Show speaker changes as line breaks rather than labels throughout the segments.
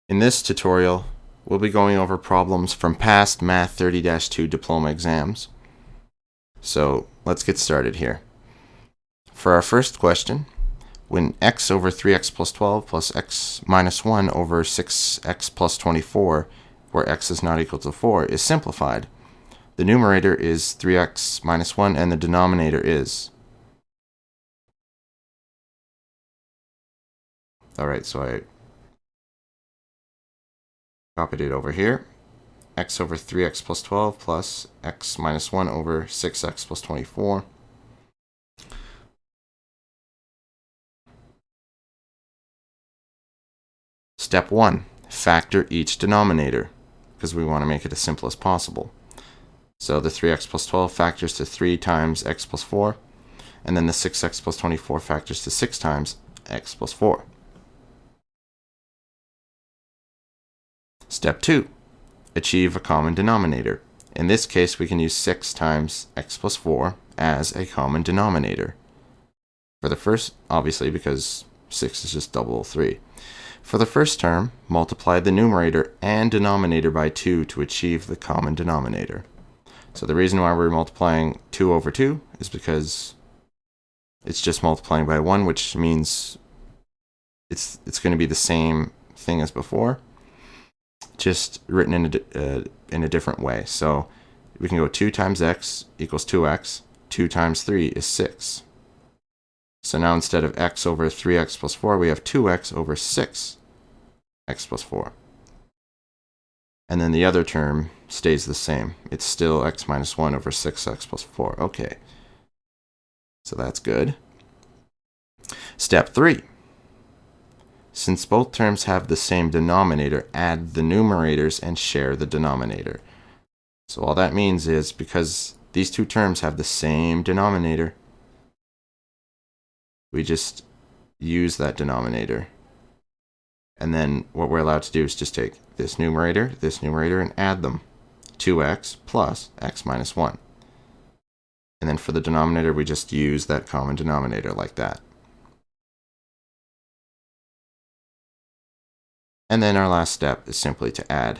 In this tutorial, we'll be going over problems from past Math 30-2 Diploma exams. So let's get started here. For our first question, when x over 3x plus 12 plus x minus 1 over 6x plus 24, where x is not equal to 4, is simplified, the numerator is 3x minus 1 and the denominator is... Alright, so I copied it over here. X over 3x plus 12 plus x minus 1 over 6x plus 24. Step 1. Factor each denominator, because we want to make it as simple as possible. So the 3x plus 12 factors to 3 times x plus 4, and then the 6x plus 24 factors to 6 times x plus 4. Step 2. Achieve a common denominator. In this case, we can use 6 times x plus 4 as a common denominator. For the first, obviously, because 6 is just double 3. For the first term, multiply the numerator and denominator by 2 to achieve the common denominator. So the reason why we're multiplying 2 over 2 is because it's just multiplying by 1, which means it's going to be the same thing as before, just written in a different way. So we can go 2 times x equals 2x. 2 times 3 is 6. So now instead of x over 3x plus 4, we have 2x over 6x plus 4. And then the other term stays the same. It's still x minus 1 over 6x plus 4. Okay. So that's good. Step 3. Since both terms have the same denominator, add the numerators and share the denominator. So all that means is because these two terms have the same denominator, we just use that denominator. And then what we're allowed to do is just take this numerator, and add them. 2x plus x minus 1. And then for the denominator, we just use that common denominator like that. And then our last step is simply to add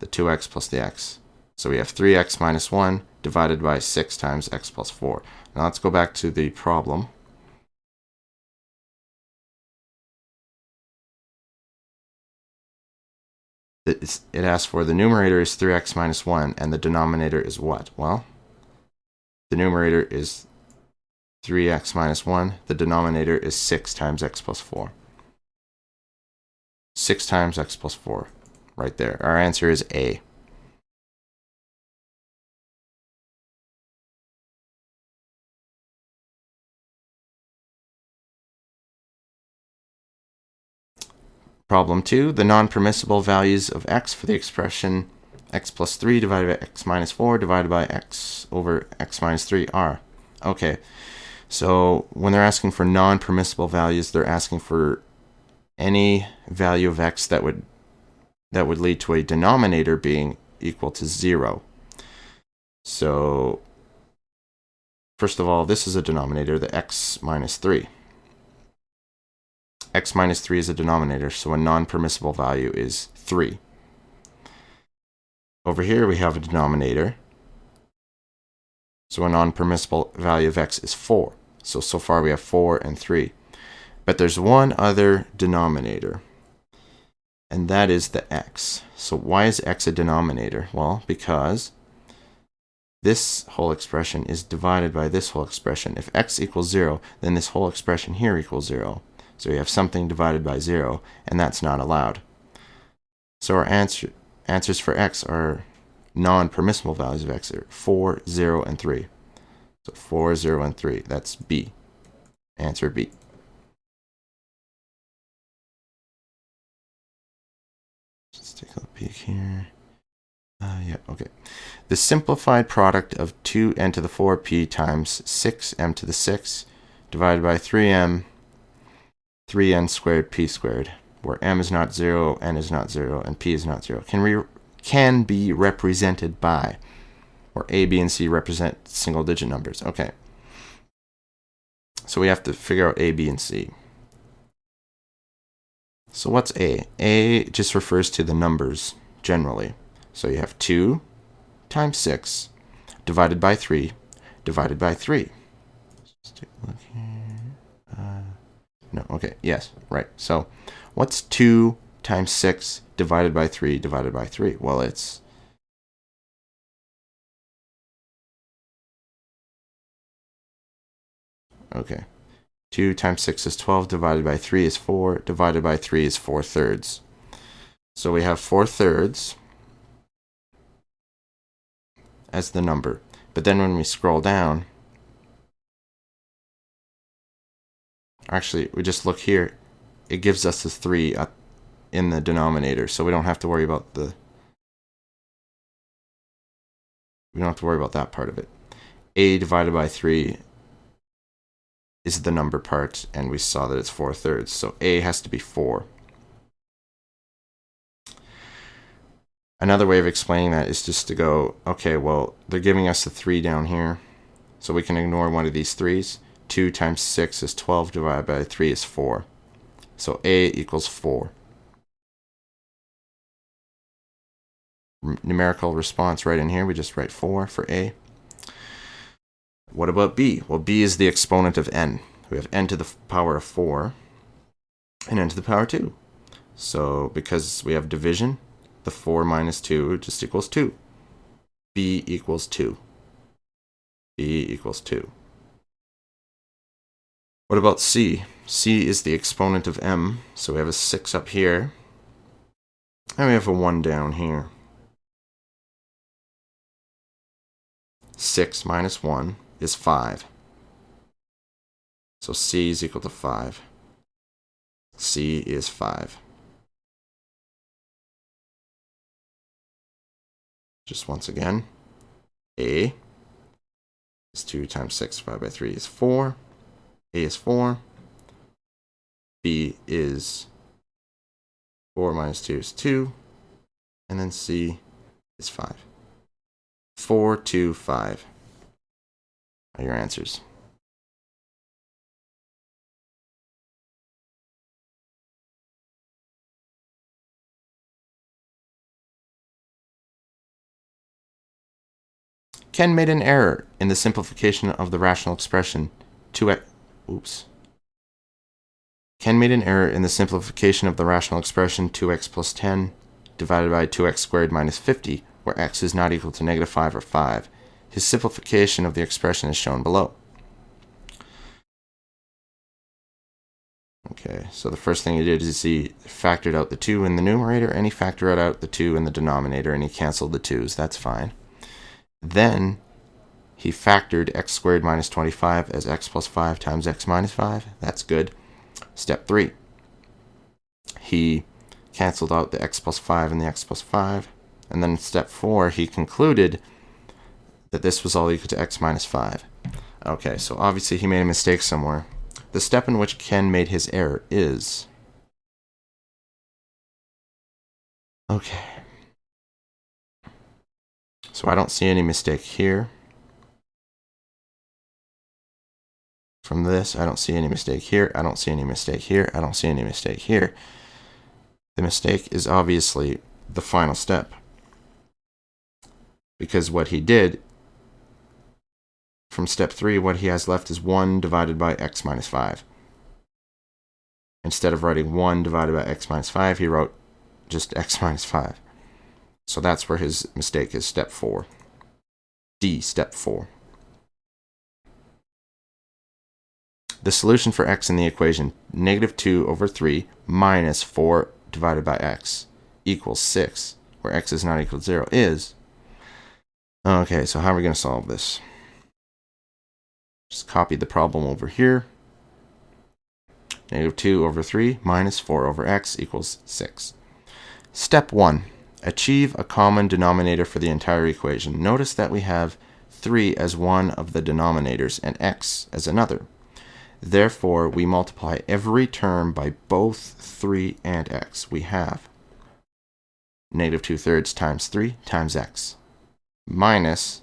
the 2x plus the x. So we have 3x minus 1 divided by 6 times x plus 4. Now let's go back to the problem. It asks for the numerator is 3x minus 1 and the denominator is what? Well, the numerator is 3x minus 1. The denominator is 6 times x plus 4. 6 times x plus 4. Right there. Our answer is A. Problem 2. The non-permissible values of x for the expression x plus 3 divided by x minus 4 divided by x over x minus 3 are. Okay, so when they're asking for non-permissible values, they're asking for any value of x that would lead to a denominator being equal to 0. So first of all, this is a denominator, the x minus 3. X minus 3 is a denominator, so a non-permissible value is 3. Over here we have a denominator, so a non-permissible value of x is 4. So far we have 4 and 3. But there's one other denominator, and that is the x. So why is x a denominator? Well, because this whole expression is divided by this whole expression. If x equals 0, then this whole expression here equals 0. So we have something divided by 0, and that's not allowed. So our answers for x are non-permissible values of x are 4, 0, and 3. So 4, 0, and 3. That's B. Answer B. Let's take a peek here. Yeah, okay. The simplified product of 2n to the 4p times 6m to the 6 divided by 3m 3n squared p squared, where m is not 0, n is not 0, and p is not 0, can be represented by, where a, b, and c represent single-digit numbers. Okay. So we have to figure out a, b, and c. So what's a? A just refers to the numbers generally. So you have 2 times 6 divided by 3 divided by 3. Just take a look here. No, okay, yes, right. So what's 2 times 6 divided by 3 divided by 3? Well, it's okay. 2 times 6 is 12, divided by 3 is 4, divided by 3 is 4/3. So we have 4/3 as the number. But then when we scroll down, actually, we just look here, it gives us a 3 in the denominator, so we don't have to worry about that part of it. A divided by 3 is the number part, and we saw that it's 4/3, so a has to be 4. Another way of explaining that is just to go, okay, well, they're giving us a 3 down here, so we can ignore one of these 3's. 2 times 6 is 12, divided by 3 is 4. So a equals 4. Numerical response right in here, we just write 4 for a. What about b? Well, b is the exponent of n. We have n to the power of 4 and n to the power 2. So because we have division, the 4 minus 2 just equals 2. b equals 2. b equals 2. What about c? c is the exponent of m. So we have a 6 up here, and we have a 1 down here. 6 minus 1 is 5. So c is equal to 5. c is 5. Just once again, a is 2 times 6 divided by 3 is 4. A is 4. B is 4 minus 2 is 2. And then C is 5. 4, 2, 5 are your answers. Ken made an error in the simplification of the rational expression 2x. Ken made an error in the simplification of the rational expression 2x plus 10 divided by 2x squared minus 50, where x is not equal to negative 5 or 5. His simplification of the expression is shown below. Okay, so the first thing he did is he factored out the 2 in the numerator, and he factored out the 2 in the denominator, and he canceled the 2's. That's fine. Then he factored x squared minus 25 as x plus 5 times x minus 5. That's good. Step 3. He canceled out the x plus 5 and the x plus 5. And then in step 4, he concluded that this was all equal to x minus 5. Okay, so obviously he made a mistake somewhere. The step in which Ken made his error is... Okay. So I don't see any mistake here. From this, I don't see any mistake here. I don't see any mistake here. I don't see any mistake here. The mistake is obviously the final step. Because what he did, from step 3, what he has left is 1 divided by x minus 5. Instead of writing 1 divided by x minus 5, he wrote just x minus 5. So that's where his mistake is, step 4. D, step 4. The solution for x in the equation negative 2 over 3 minus 4 divided by x equals 6, where x is not equal to 0, is... Okay, so how are we going to solve this? Just copy the problem over here. Negative 2 over 3 minus 4 over x equals 6. Step 1. Achieve a common denominator for the entire equation. Notice that we have 3 as one of the denominators and x as another. Therefore, we multiply every term by both 3 and x. We have negative 2/3 times 3 times x minus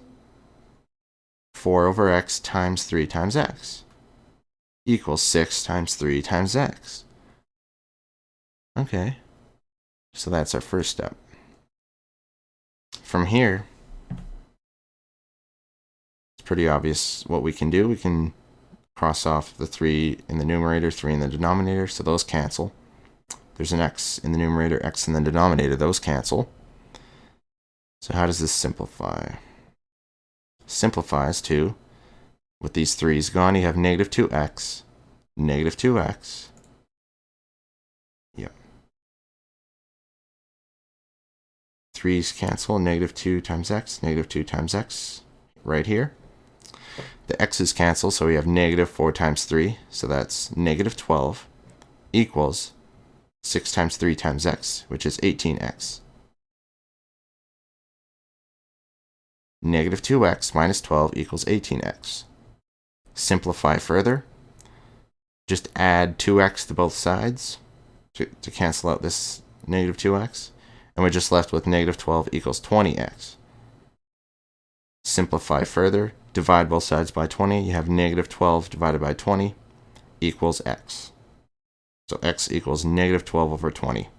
4 over x times 3 times x equals 6 times 3 times x. Okay, so that's our first step. From here, it's pretty obvious what we can do. We can cross off the 3 in the numerator, 3 in the denominator, so those cancel. There's an x in the numerator, x in the denominator, those cancel. So how does this simplify? Simplifies to, with these 3's gone, you have negative 2x, negative 2x. Yep. 3's cancel, negative 2 times x, negative 2 times x, right here. The x's cancel, so we have negative 4 times 3, so that's negative 12, equals 6 times 3 times x, which is 18x. Negative 2x minus 12 equals 18x. Simplify further. Just add 2x to both sides to cancel out this negative 2x. And we're just left with negative 12 equals 20x. Simplify further. Divide both sides by 20. You have negative 12 divided by 20 equals x. So x equals negative 12 over 20,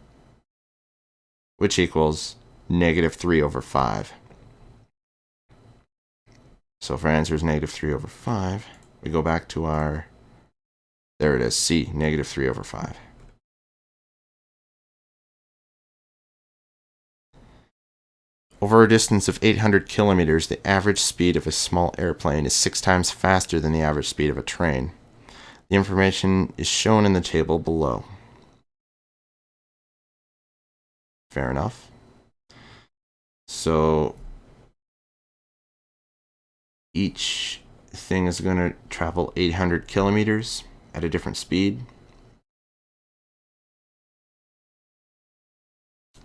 which equals negative 3 over 5. So if our answer is negative 3 over 5, we go back to our, there it is, C, negative 3 over 5. Over a distance of 800 kilometers, the average speed of a small airplane is 6 times faster than the average speed of a train. The information is shown in the table below. Fair enough. So each thing is going to travel 800 kilometers at a different speed.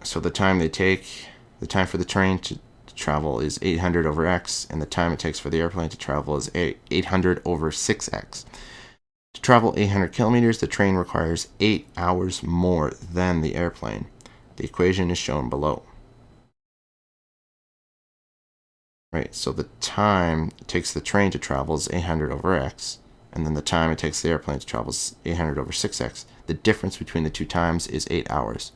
So the time for the train to travel is 800 over x, and the time it takes for the airplane to travel is 800 over 6x. To travel 800 kilometers, the train requires 8 hours more than the airplane. The equation is shown below. Right, so the time it takes the train to travel is 800 over x, and then the time it takes the airplane to travel is 800 over 6x. The difference between the two times is 8 hours.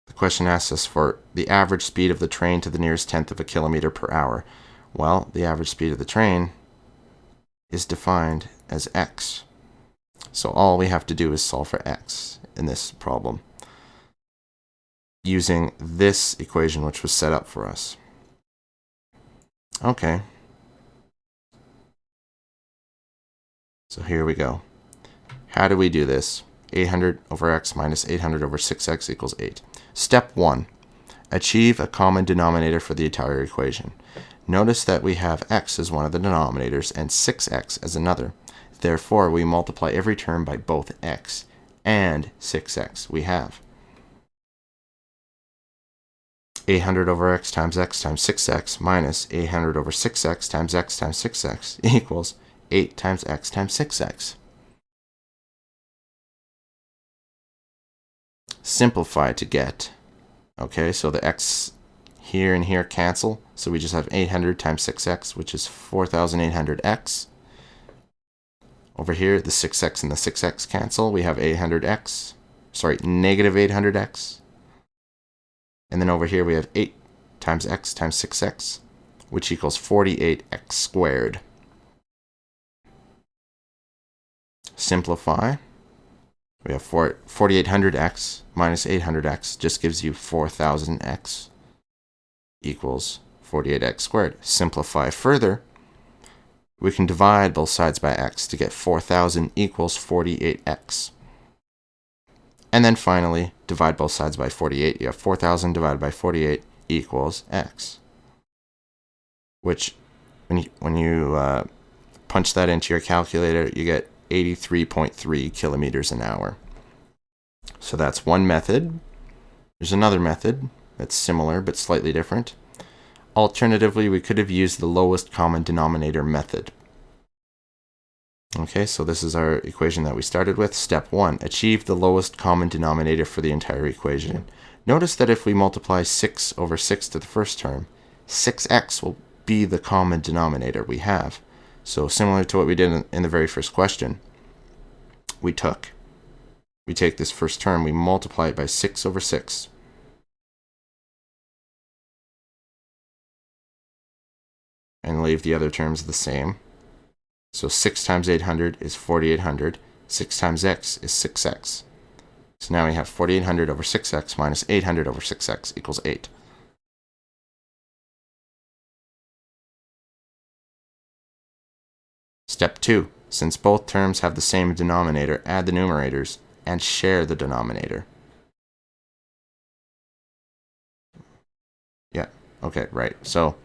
The question asks us for the average speed of the train to the nearest tenth of a kilometer per hour. Well, the average speed of the train is defined as x. So all we have to do is solve for x in this problem using this equation which was set up for us. Okay. So here we go. How do we do this? 800 over x minus 800 over 6x equals 8. Step 1. Achieve a common denominator for the entire equation. Notice that we have x as one of the denominators and 6x as another. Therefore, we multiply every term by both x and 6x. We have 800 over x times 6x minus 800 over 6x times 6x equals 8 times x times 6x. Simplify to get, okay, so the x here and here cancel, so we just have 800 times 6x, which is 4,800x. Over here, the 6x and the 6x cancel, we have negative 800x. And then over here we have 8 times x times 6x, which equals 48x squared. Simplify. We have 4800x minus 800x just gives you 4000x equals 48x squared. Simplify further. We can divide both sides by x to get 4000 equals 48x. And then finally, divide both sides by 48. You have 4000 divided by 48 equals x. Which, when you punch that into your calculator, you get 83.3 kilometers an hour. So that's one method. There's another method that's similar but slightly different. Alternatively, we could have used the lowest common denominator method. Okay, so this is our equation that we started with. Step 1, achieve the lowest common denominator for the entire equation. Notice that if we multiply 6 over 6 to the first term, 6x will be the common denominator we have. So similar to what we did in the very first question, we take this first term, we multiply it by 6 over 6. And leave the other terms the same. So 6 times 800 is 4800. 6 times x is 6x. So now we have 4800 over 6x minus 800 over 6x equals 8. Step 2. Since both terms have the same denominator, add the numerators and share the denominator. Yeah, okay, right. So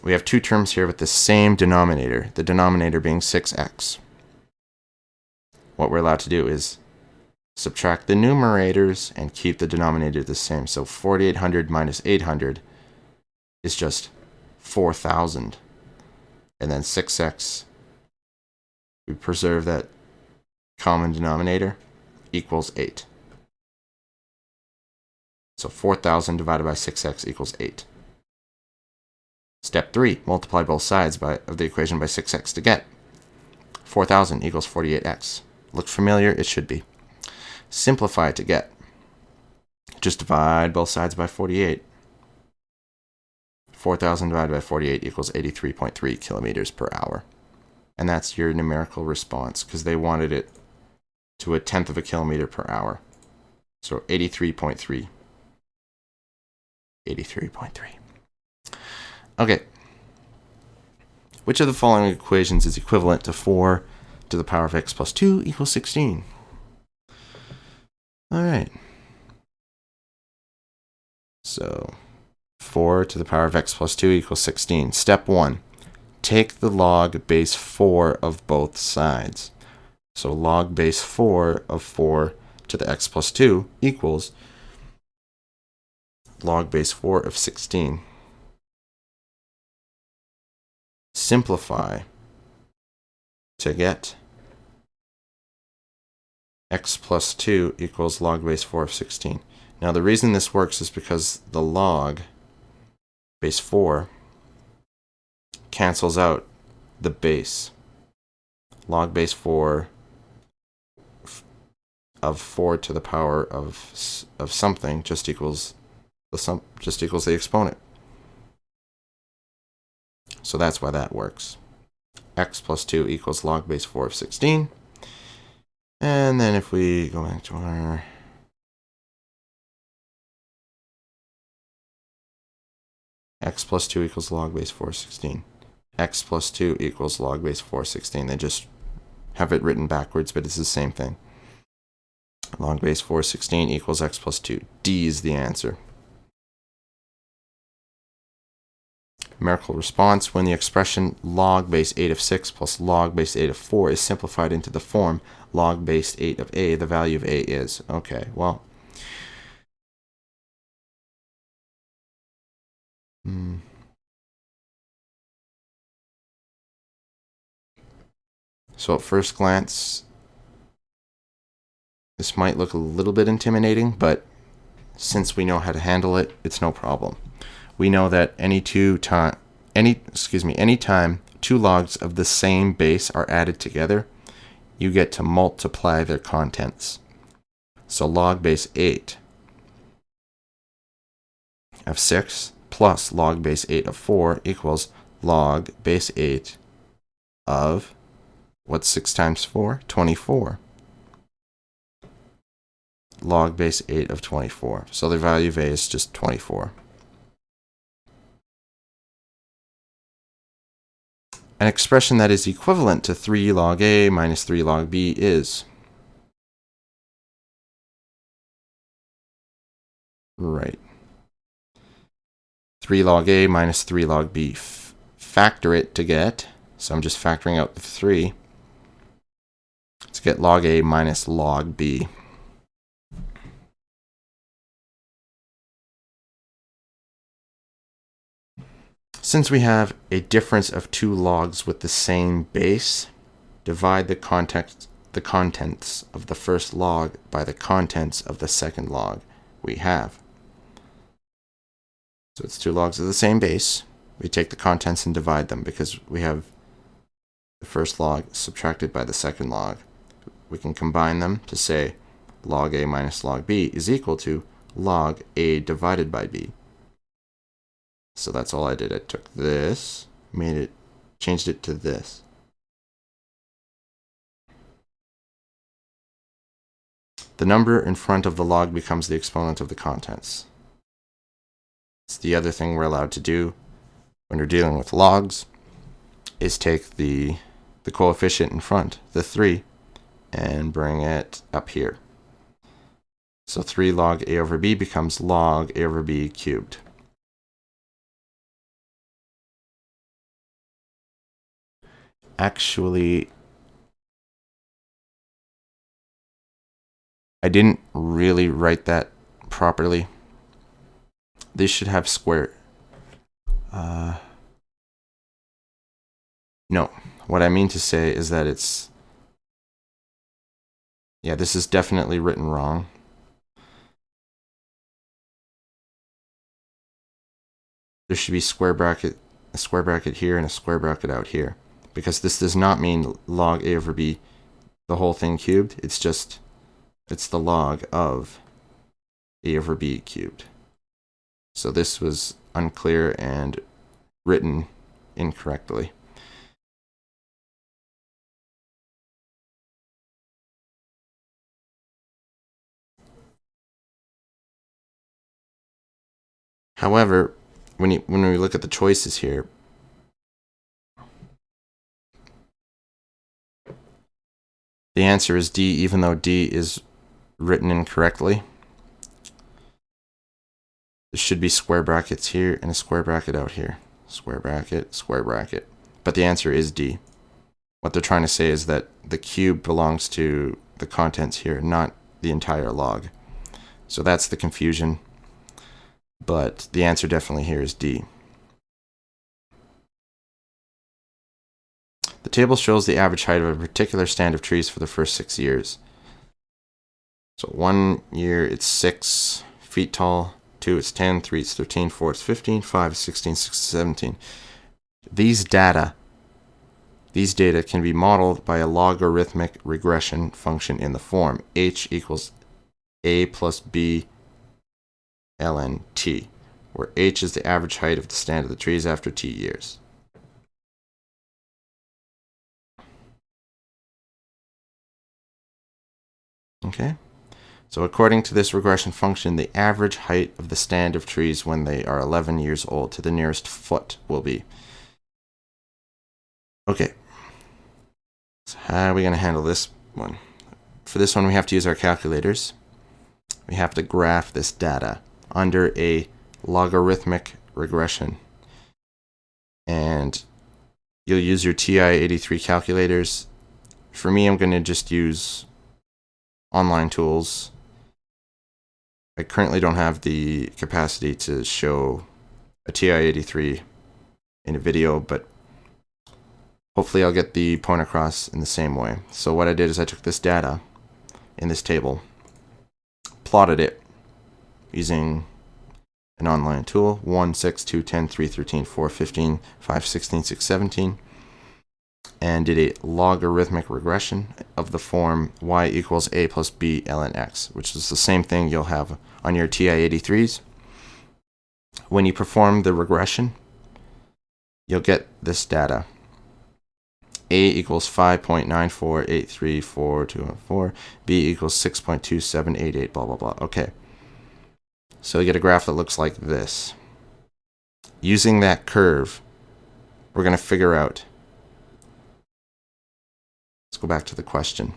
we have two terms here with the same denominator, the denominator being 6x. What we're allowed to do is subtract the numerators and keep the denominator the same. So 4800 minus 800 is just 4000. And then 6x, we preserve that common denominator, equals 8. So 4000 divided by 6x equals 8. Step 3, multiply both sides of the equation by 6x to get 4000 equals 48x. Look familiar? It should be. Simplify to get. Just divide both sides by 48. 4000 divided by 48 equals 83.3 kilometers per hour. And that's your numerical response, because they wanted it to 1/10 of a kilometer per hour. So 83.3. 83.3. Okay. Which of the following equations is equivalent to 4 to the power of x plus 2 equals 16? All right. So 4 to the power of x plus 2 equals 16. Step 1. Take the log base 4 of both sides. So log base 4 of 4 to the x plus 2 equals log base 4 of 16. Simplify to get x plus 2 equals log base 4 of 16. Now the reason this works is because the log base 4 cancels out the base. Log base 4 of 4 to the power of something just equals the exponent. So that's why that works. X plus 2 equals log base 4 of 16. And then if we go back to our x plus 2 equals log base 4 of 16. X plus 2 equals log base 4 of 16. They just have it written backwards, but it's the same thing. Log base 4 of 16 equals x plus 2. D is the answer. Numerical response: when the expression log base 8 of 6 plus log base 8 of 4 is simplified into the form log base 8 of a, the value of a is. Okay, well. So at first glance, this might look a little bit intimidating, but since we know how to handle it, it's no problem. We know that anytime two logs of the same base are added together, you get to multiply their contents. So log base 8 of 6 plus log base 8 of 4 equals log base 8 of, what's 6 times 4? 24. Log base 8 of 24. So the value of a is just 24. An expression that is equivalent to 3 log a minus 3 log b is. Right. 3 log a minus 3 log b. Factor it to get, so I'm just factoring out the 3. Let's get log a minus log b. Since we have a difference of two logs with the same base, divide the contents of the first log by the contents of the second log. we have. So it's two logs of the same base. We take the contents and divide them because we have the first log subtracted by the second log. We can combine them to say log A minus log B is equal to log A divided by B. So that's all I did. I took this, changed it to this. The number in front of the log becomes the exponent of the contents. It's the other thing we're allowed to do when we're dealing with logs is take the coefficient in front, the 3, and bring it up here. So 3 log A over B becomes log A over B cubed. Actually, I didn't really write that properly. This should have square. No, what I mean to say is that it's, yeah, this is definitely written wrong. There should be a square bracket here and a square bracket out here, because this does not mean log A over B, the whole thing cubed. It's the log of A over B cubed. So this was unclear and written incorrectly. However, when we look at the choices here, the answer is D, even though D is written incorrectly. There should be square brackets here and a square bracket out here. Square bracket, square bracket. But the answer is D. What they're trying to say is that the cube belongs to the contents here, not the entire log. So that's the confusion. But the answer definitely here is D. The table shows the average height of a particular stand of trees for the first 6 years. So 1 year it's 6 feet tall, 2 it's 10, 3 it's 13, 4 it's 15, 5 is 16, 6 is 17. These data can be modeled by a logarithmic regression function in the form h equals a plus b ln t, where h is the average height of the stand of the trees after t years. Okay, so according to this regression function, the average height of the stand of trees when they are 11 years old to the nearest foot will be. Okay, so how are we going to handle this one? For this one, we have to use our calculators. We have to graph this data under a logarithmic regression. And you'll use your TI-83 calculators. For me, I'm going to just use online tools. I currently don't have the capacity to show a TI-83 in a video, but hopefully I'll get the point across in the same way. So what I did is I took this data in this table, plotted it using an online tool, 1, 6, 2, 10, 3, 13, 4, 15, 5, 16, 6, 17, and did a logarithmic regression of the form y equals a plus b ln x, which is the same thing you'll have on your TI-83s. When you perform the regression, you'll get this data. A equals 5.9483424, B equals 6.2788, blah, blah, blah. Okay. So you get a graph that looks like this. Using that curve, we're going to figure out. Let's go back to the question.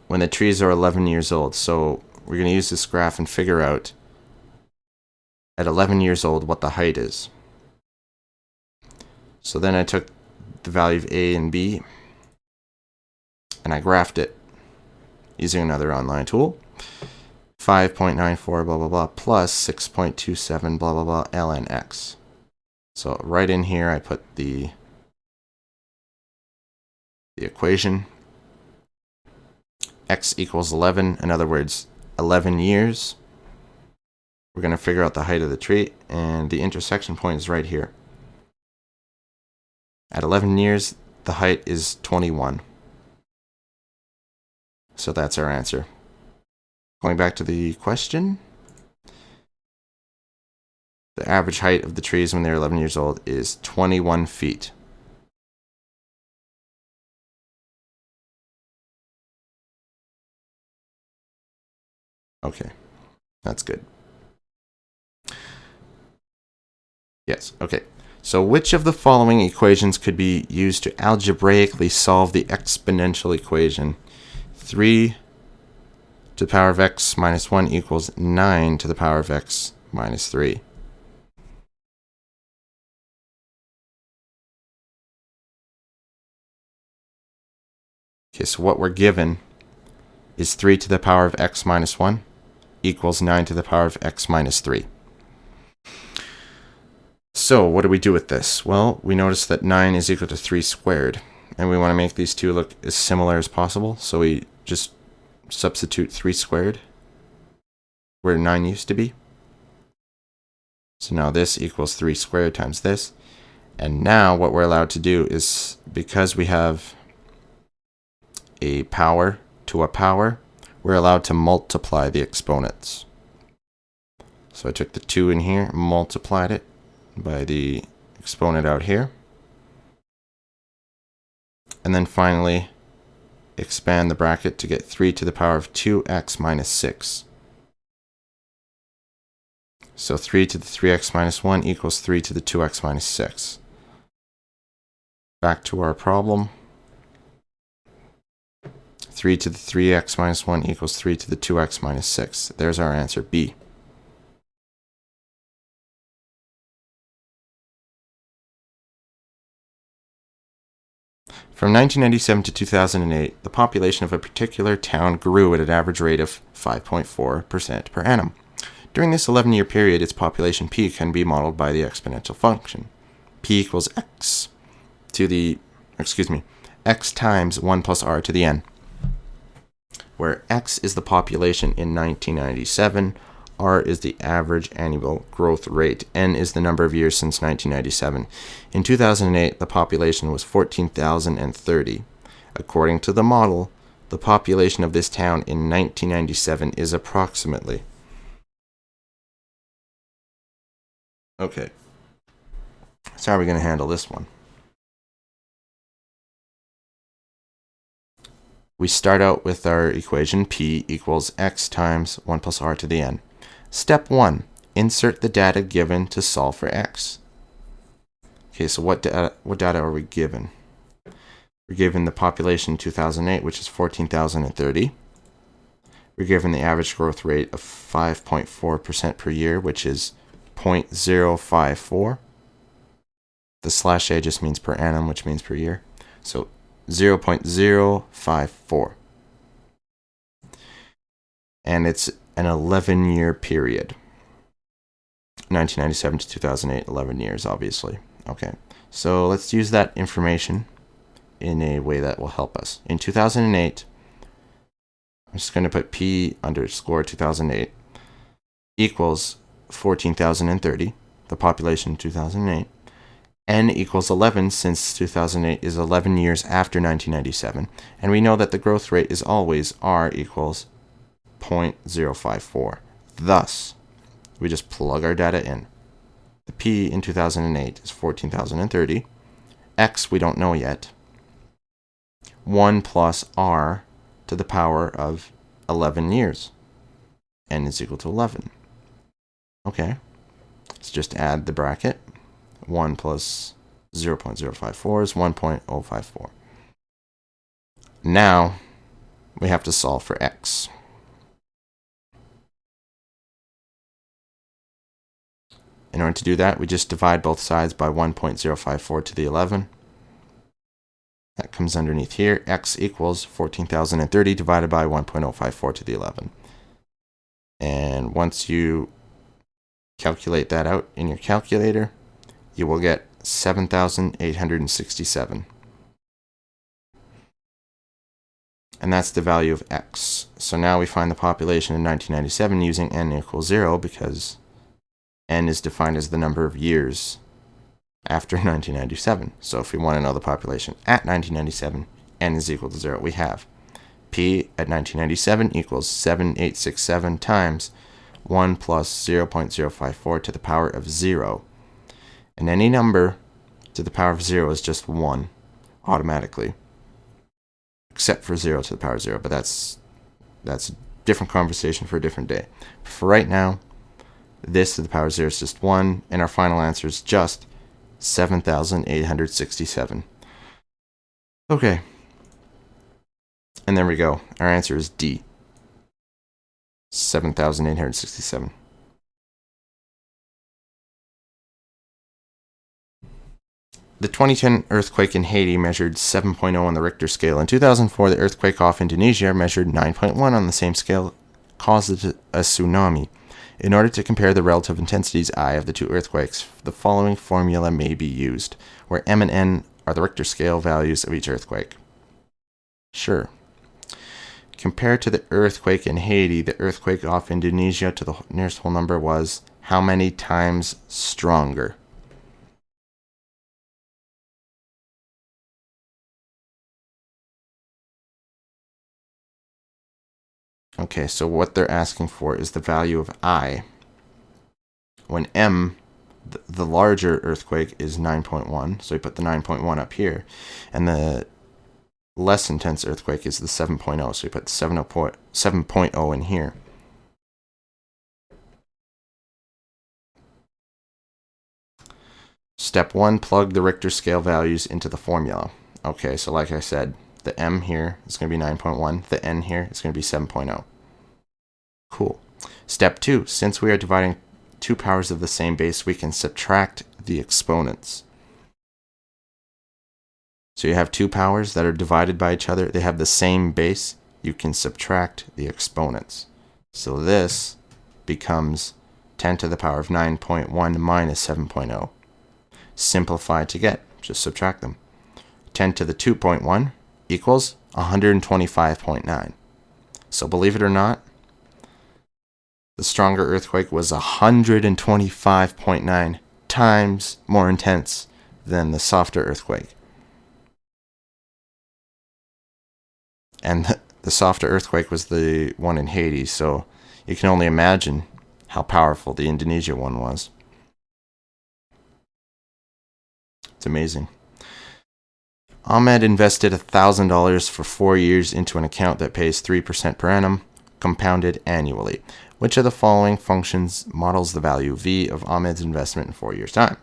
When the trees are 11 years old, so we're going to use this graph and figure out at 11 years old what the height is. So then I took the value of A and B and I graphed it using another online tool. 5.94 blah blah blah plus 6.27 blah blah blah ln x. So right in here I put the equation. x equals 11, in other words, 11 years. We're going to figure out the height of the tree, and the intersection point is right here. At 11 years, the height is 21. So that's our answer. Going back to the question, the average height of the trees when they're 11 years old is 21 feet. Okay, that's good. Yes, okay. So which of the following equations could be used to algebraically solve the exponential equation? 3 to the power of x minus 1 equals 9 to the power of x minus 3. Okay, so what we're given is 3 to the power of x minus 1 equals 9 to the power of x minus 3. So what do we do with this? Well, we notice that 9 is equal to 3 squared, and we want to make these two look as similar as possible, so we just substitute 3 squared where 9 used to be. So now this equals 3 squared times this, and now what we're allowed to do is, because we have a power to a power, we're allowed to multiply the exponents. So I took the 2 in here, multiplied it by the exponent out here, and then finally expand the bracket to get 3 to the power of 2x minus 6. So 3 to the 3x minus 1 equals 3 to the 2x minus 6. Back to our problem. 3 to the 3x minus 1 equals 3 to the 2x minus 6. There's our answer, B. From 1997 to 2008, the population of a particular town grew at an average rate of 5.4% per annum. During this 11-year period, its population P can be modeled by the exponential function. P equals x to the, x times 1 plus r to the n, where x is the population in 1997, r is the average annual growth rate, n is the number of years since 1997. In 2008, the population was 14,030. According to the model, the population of this town in 1997 is approximately. Okay, so how are we going to handle this one? We start out with our equation P equals x times 1 plus r to the n. Step 1, insert the data given to solve for x. Okay, so what data are we given? We're given the population in 2008, which is 14,030. We're given the average growth rate of 5.4% per year, which is 0.054. The slash A just means per annum, which means per year. So 0.054. And it's an 11-year period. 1997 to 2008, 11 years, obviously. Okay, so let's use that information in a way that will help us. In 2008, I'm just going to put P underscore 2008 equals 14,030, the population in 2008. N equals 11 since 2008 is 11 years after 1997. And we know that the growth rate is always R equals 0.054. Thus, we just plug our data in. The P in 2008 is 14,030. X we don't know yet. 1 plus R to the power of 11 years. N is equal to 11. Okay, let's just add the bracket. 1 plus 0.054 is 1.054. Now, we have to solve for x. In order to do that, we just divide both sides by 1.054 to the 11. That comes underneath here. X equals 14,030 divided by 1.054 to the 11. And once you calculate that out in your calculator, you will get 7,867. and that's the value of x. So now we find the population in 1997 using n equals 0, because n is defined as the number of years after 1997. So if we want to know the population at 1997, n is equal to 0. We have p at 1997 equals 7867 times 1 plus 0.054 to the power of 0. And any number to the power of 0 is just 1 automatically, except for 0 to the power of 0. But that's a different conversation for a different day. For right now, this to the power of 0 is just 1, and our final answer is just 7,867. Okay. And there we go. Our answer is D. 7,867. The 2010 earthquake in Haiti measured 7.0 on the Richter scale. In 2004, the earthquake off Indonesia measured 9.1 on the same scale, caused a tsunami. In order to compare the relative intensities I of the two earthquakes, the following formula may be used, where M and N are the Richter scale values of each earthquake. Sure. Compared to the earthquake in Haiti, the earthquake off Indonesia to the nearest whole number was how many times stronger? Okay, so what they're asking for is the value of I. When M, the larger earthquake, is 9.1, so we put the 9.1 up here, and the less intense earthquake is the 7.0, so we put 7.0 in here. Step 1, plug the Richter scale values into the formula. Okay, so like I said, the M here is going to be 9.1, the N here is going to be 7.0. Cool. Step 2, since we are dividing two powers of the same base, we can subtract the exponents. So you have two powers that are divided by each other, they have the same base, you can subtract the exponents. So this becomes 10 to the power of 9.1 minus 7.0. Simplify to get, just subtract them. 10 to the 2.1 equals 125.9. So believe it or not, the stronger earthquake was 125.9 times more intense than the softer earthquake. And the softer earthquake was the one in Haiti, so you can only imagine how powerful the Indonesia one was. It's amazing. Ahmed invested $1,000 for 4 years into an account that pays 3% per annum, compounded annually. Which of the following functions models the value V of Ahmed's investment in 4 years' time?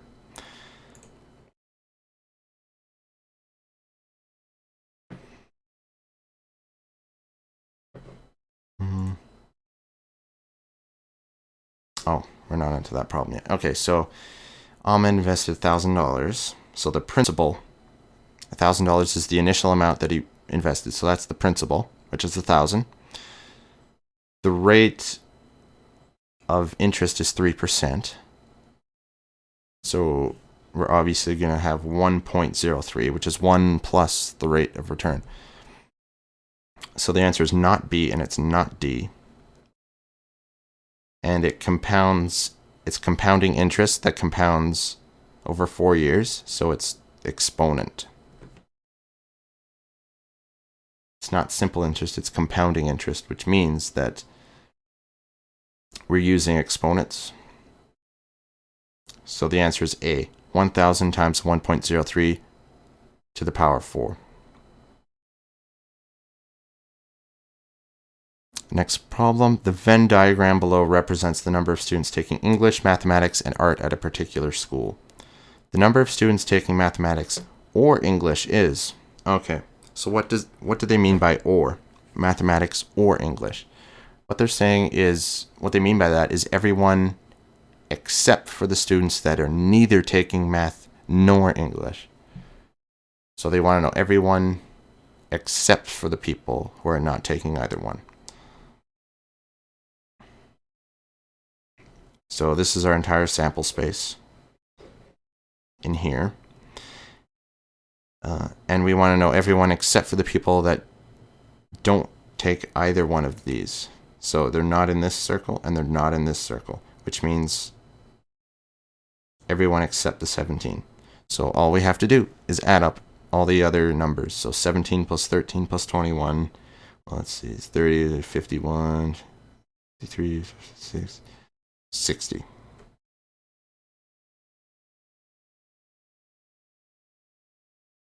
Oh, we're not into that problem yet. Okay, so Ahmed invested $1,000. So the principal, $1,000 is the initial amount that he invested. So that's the principal, which is 1,000. The rate of interest is 3%. So we're obviously going to have 1.03, which is 1 plus the rate of return. So the answer is not B and it's not D. And it compounds, it's compounding interest that compounds over 4 years, so it's exponent. It's not simple interest, it's compounding interest, which means that we're using exponents. So the answer is A, 1,000 times 1.03 to the power of 4. Next problem, the Venn diagram below represents the number of students taking English, mathematics, and art at a particular school. The number of students taking mathematics or English is, okay, so what do they mean by or? Mathematics or English? What they're saying is, what they mean by that is everyone except for the students that are neither taking math nor English. So they want to know everyone except for the people who are not taking either one. So this is our entire sample space in here. And we want to know everyone except for the people that don't take either one of these. So they're not in this circle and they're not in this circle, which means everyone except the 17. So all we have to do is add up all the other numbers. So 17 plus 13 plus 21, well, let's see, it's 30, 51, 53, 56, 60.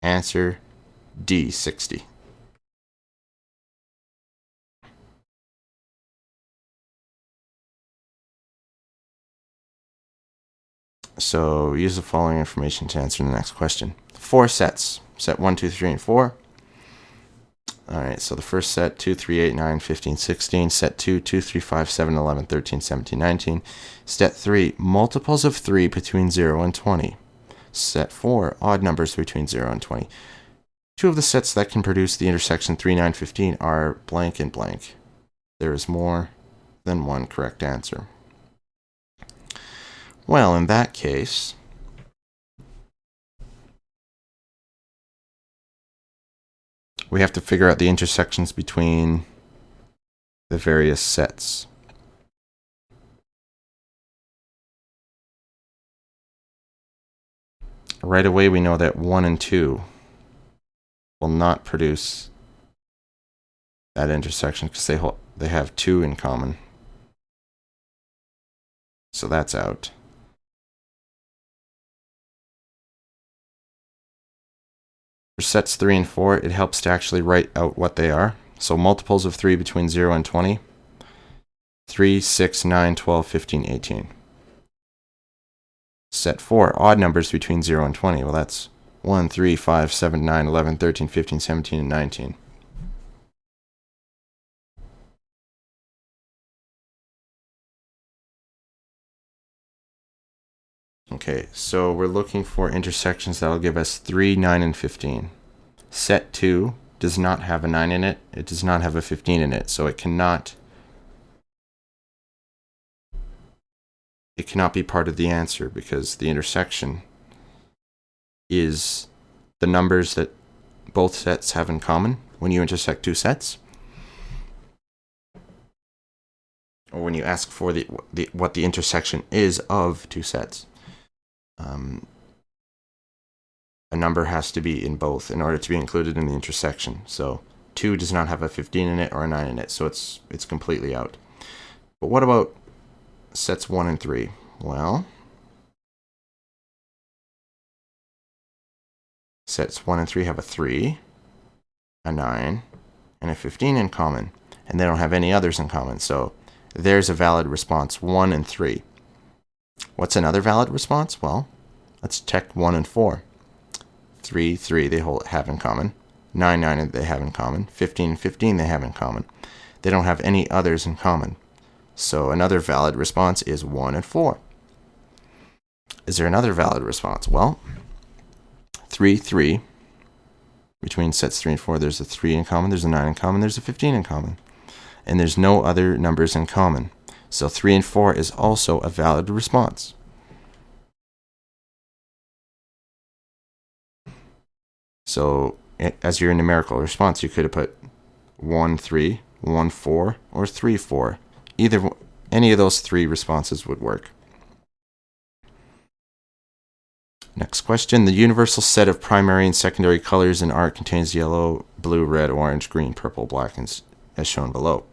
Answer D, 60. So use the following information to answer the next question. 4 sets. Set 1, 2, 3, and 4. Alright, so the first set, 2, 3, 8, 9, 15, 16. Set 2, 2, 3, 5, 7, 11, 13, 17, 19. Set 3, multiples of 3 between 0 and 20. Set 4, odd numbers between 0 and 20. Two of the sets that can produce the intersection 3, 9, 15 are blank and blank. There is more than one correct answer. Well, in that case, we have to figure out the intersections between the various sets. Right away, we know that 1 and 2 will not produce that intersection because they have 2 in common. So that's out. For sets 3 and 4, it helps to actually write out what they are. So multiples of 3 between 0 and 20. 3, 6, 9, 12, 15, 18. Set 4, odd numbers between 0 and 20. Well, that's 1, 3, 5, 7, 9, 11, 13, 15, 17, and 19. Okay, so we're looking for intersections that will give us 3, 9, and 15. Set 2 does not have a 9 in it. It does not have a 15 in it, so it cannot be part of the answer because the intersection is the numbers that both sets have in common when you intersect two sets. Or when you ask for what the intersection is of two sets. A number has to be in both in order to be included in the intersection. So 2 does not have a 15 in it or a 9 in it, so it's completely out. But what about sets 1 and 3? Well, sets 1 and 3 have a 3, a 9, and a 15 in common, and they don't have any others in common. So there's a valid response, 1 and 3. What's another valid response? Well, let's check 1 and 4. 3, 3 they have in common. 9, 9 they have in common. 15, 15 they have in common. They don't have any others in common. So another valid response is 1 and 4. Is there another valid response? Well, 3, 3. Between sets 3 and 4, there's a 3 in common, there's a 9 in common, there's a 15 in common. And there's no other numbers in common. So 3 and 4 is also a valid response. So as your numerical response, you could have put 1, 3, 1, 4, or 3, 4. Any of those three responses would work. Next question. The universal set of primary and secondary colors in art contains yellow, blue, red, orange, green, purple, black, as shown below.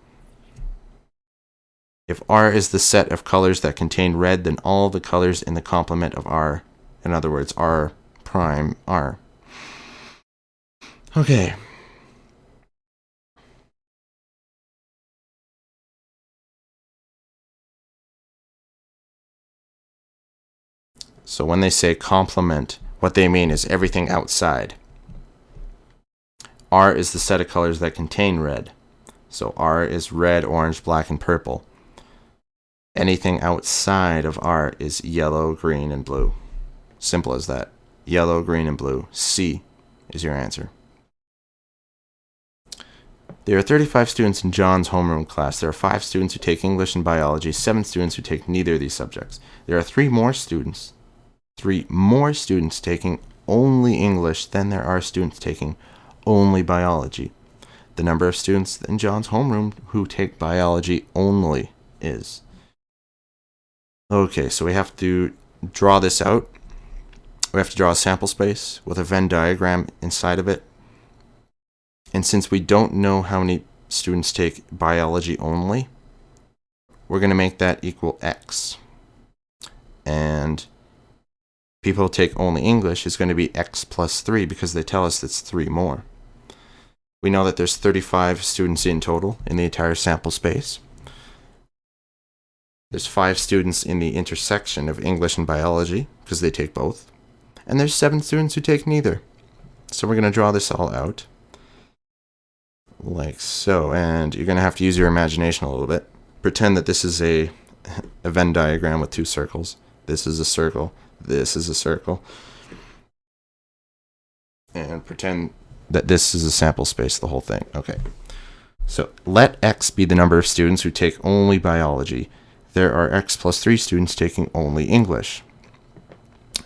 If R is the set of colors that contain red, then all the colors in the complement of R, in other words, R prime R. Okay. So when they say complement, what they mean is everything outside. R is the set of colors that contain red. So R is red, orange, black, and purple. Anything outside of R is yellow, green, and blue. Simple as that. Yellow, green, and blue. C is your answer. There are 35 students in John's homeroom class. There are 5 students who take English and biology, 7 students who take neither of these subjects. There are 3 more students taking only English than there are students taking only biology. the number of students in John's homeroom who take biology only is. Okay, so we have to draw this out. We have to draw a sample space with a Venn diagram inside of it. And since we don't know how many students take biology only, we're going to make that equal x. And people who take only English is going to be x plus 3 because they tell us it's 3 more. We know that there's 35 students in total in the entire sample space. There's 5 students in the intersection of English and biology because they take both. And there's 7 students who take neither. So we're going to draw this all out like so. And you're going to have to use your imagination a little bit. Pretend that this is a Venn diagram with 2 circles. This is a circle. This is a circle. And pretend that this is a sample space, the whole thing. Okay. So let x be the number of students who take only biology. There are x plus 3 students taking only English.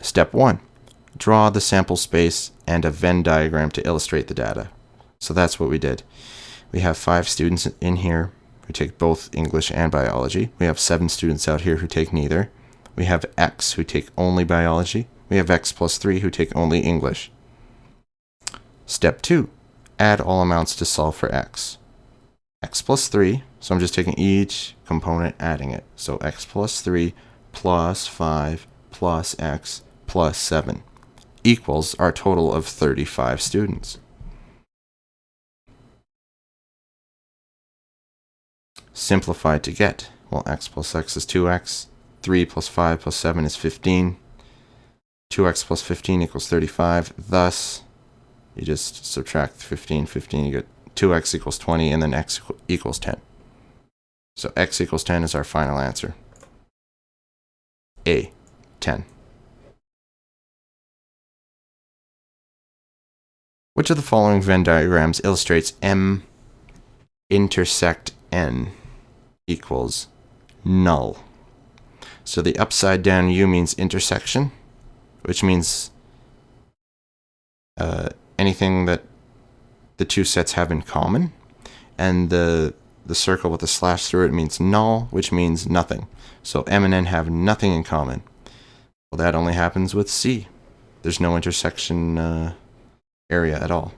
Step 1. Draw the sample space and a Venn diagram to illustrate the data. So that's what we did. We have 5 students in here who take both English and biology. We have 7 students out here who take neither. We have x who take only biology. We have x plus 3 who take only English. Step 2. Add all amounts to solve for x. X plus 3, so I'm just taking each component, adding it. So x plus 3 plus 5 plus x plus 7 equals our total of 35 students. Simplify to get. Well, x plus x is 2x. 3 plus 5 plus 7 is 15. 2x plus 15 equals 35. Thus, you just subtract 15, you get 2x equals 20, and then x equals 10. So x equals 10 is our final answer. A, 10. Which of the following Venn diagrams illustrates M intersect N equals null? So the upside down U means intersection, which means anything that the 2 sets have in common. And the circle with the slash through it means null, which means nothing. So M and N have nothing in common. Well, that only happens with C. There's no intersection area at all.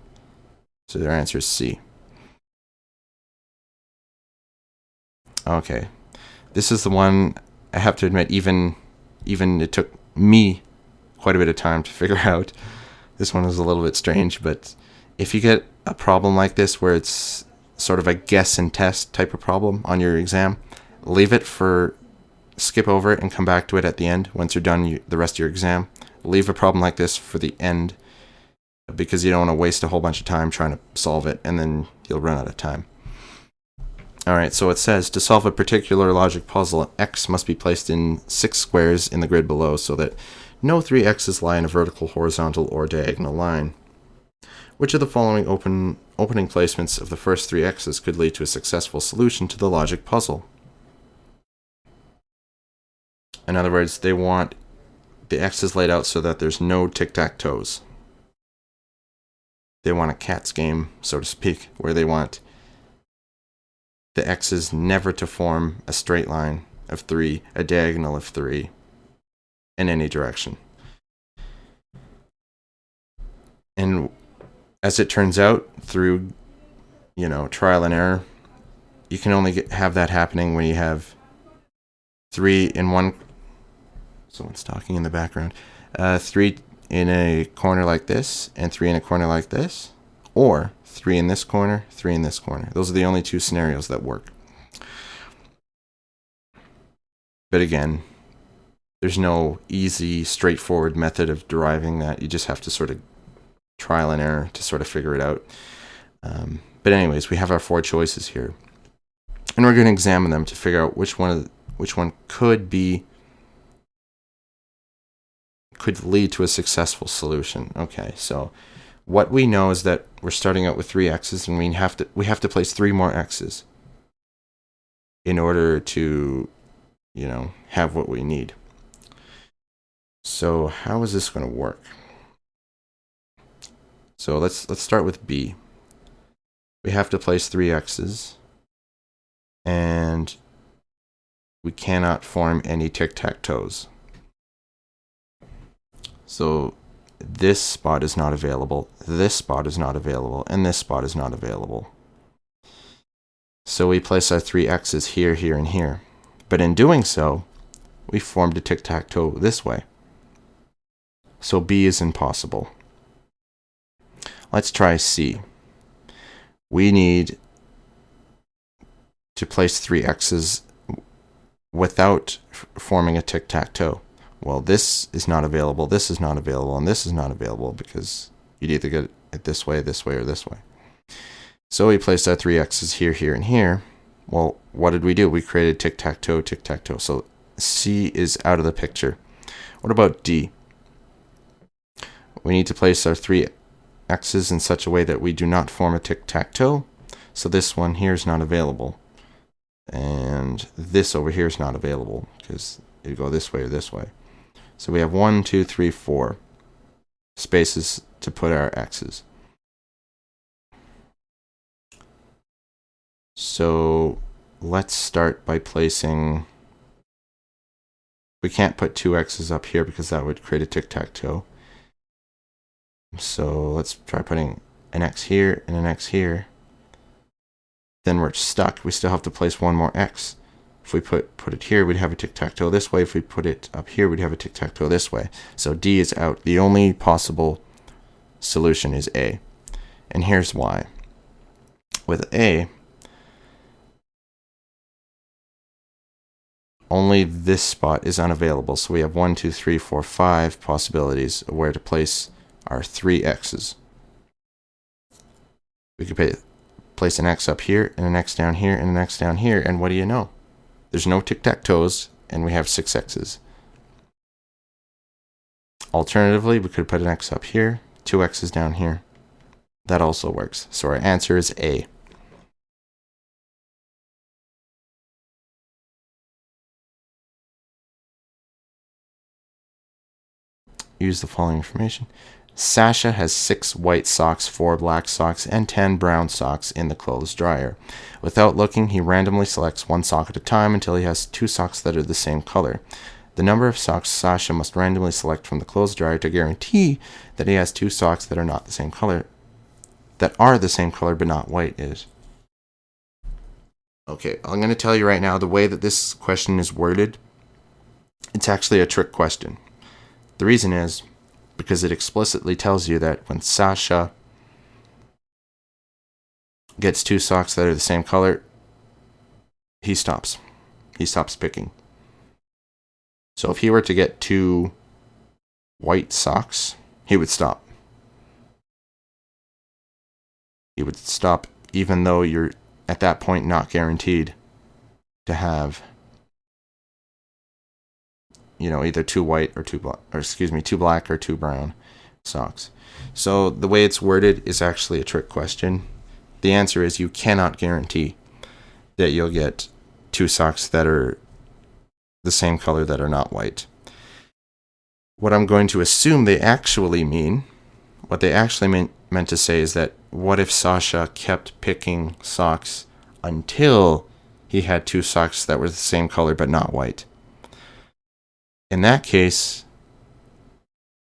So their answer is C. Okay. This is the one, I have to admit, even it took me quite a bit of time to figure out. This one is a little bit strange, but if you get a problem like this where it's sort of a guess and test type of problem on your exam, skip over it and come back to it at the end once you're done the rest of your exam. Leave a problem like this for the end because you don't want to waste a whole bunch of time trying to solve it and then you'll run out of time. Alright, so it says, to solve a particular logic puzzle, x must be placed in 6 squares in the grid below so that no 3 x's lie in a vertical, horizontal, or diagonal line. Which of the following opening placements of the first 3 x's could lead to a successful solution to the logic puzzle? In other words, they want the x's laid out so that there's no tic-tac-toes. They want a cat's game, so to speak, where they want the x's never to form a straight line of 3, a diagonal of 3, in any direction. And as it turns out, through trial and error, you can only have that happening when you have 3 in one. Someone's talking in the background. 3 in a corner like this, and 3 in a corner like this, or 3 in this corner, 3 in this corner. Those are the only 2 scenarios that work. But again, there's no easy, straightforward method of deriving that. You just have to sort of trial and error to sort of figure it out. But anyways, we have our 4 choices here. And we're going to examine them to figure out which one could lead to a successful solution. Okay, so what we know is that we're starting out with 3 x's, and we have to place 3 more x's in order to, have what we need. So how is this going to work? So let's start with B. we have to place 3 x's, and we cannot form any tic-tac-toes. So this spot is not available, this spot is not available, and this spot is not available. So we place our 3 x's here, here, and here. But in doing so, we formed a tic-tac-toe this way. So B is impossible. Let's try C. We need to place 3 x's without forming a tic-tac-toe. Well, this is not available, this is not available, and this is not available because you'd either get it this way, or this way. So we placed our 3 x's here, here, and here. Well, what did we do? We created tic-tac-toe, tic-tac-toe. So C is out of the picture. What about D? We need to place our 3 x's in such a way that we do not form a tic-tac-toe. So this one here is not available. And this over here is not available because you go this way or this way. So we have 1, 2, 3, 4 spaces to put our x's. So let's start by placing, we can't put 2 x's up here because that would create a tic-tac-toe. So let's try putting an x here and an x here. Then we're stuck. We still have to place 1 more x. If we put it here, we'd have a tic-tac-toe this way. If we put it up here, we'd have a tic-tac-toe this way. So D is out. The only possible solution is A. And here's why. With A, only this spot is unavailable. So we have 1, 2, 3, 4, 5 possibilities of where to place our 3 x's. We could place an x up here, and an x down here, and an x down here, and what do you know? There's no tic-tac-toes, and we have 6 x's. Alternatively, we could put an x up here, 2 x's down here. That also works. So our answer is A. Use the following information. Sasha has 6 white socks, 4 black socks, and 10 brown socks in the clothes dryer. Without looking, he randomly selects 1 sock at a time until he has 2 socks that are the same color. The number of socks Sasha must randomly select from the clothes dryer to guarantee that he has 2 socks that are not the same color, that are the same color but not white is. Okay, I'm going to tell you right now, the way that this question is worded, it's actually a trick question. The reason is because it explicitly tells you that when Sasha gets 2 socks that are the same color, he stops. He stops picking. So if he were to get 2 white socks, he would stop. He would stop even though you're at that point not guaranteed to have, you know, either 2 white or 2 black or 2 brown socks. So the way it's worded is actually a trick question. The answer is you cannot guarantee that you'll get 2 socks that are the same color that are not white. What I'm going to assume they actually mean, what they actually meant to say is that what if Sasha kept picking socks until he had 2 socks that were the same color but not white? In that case,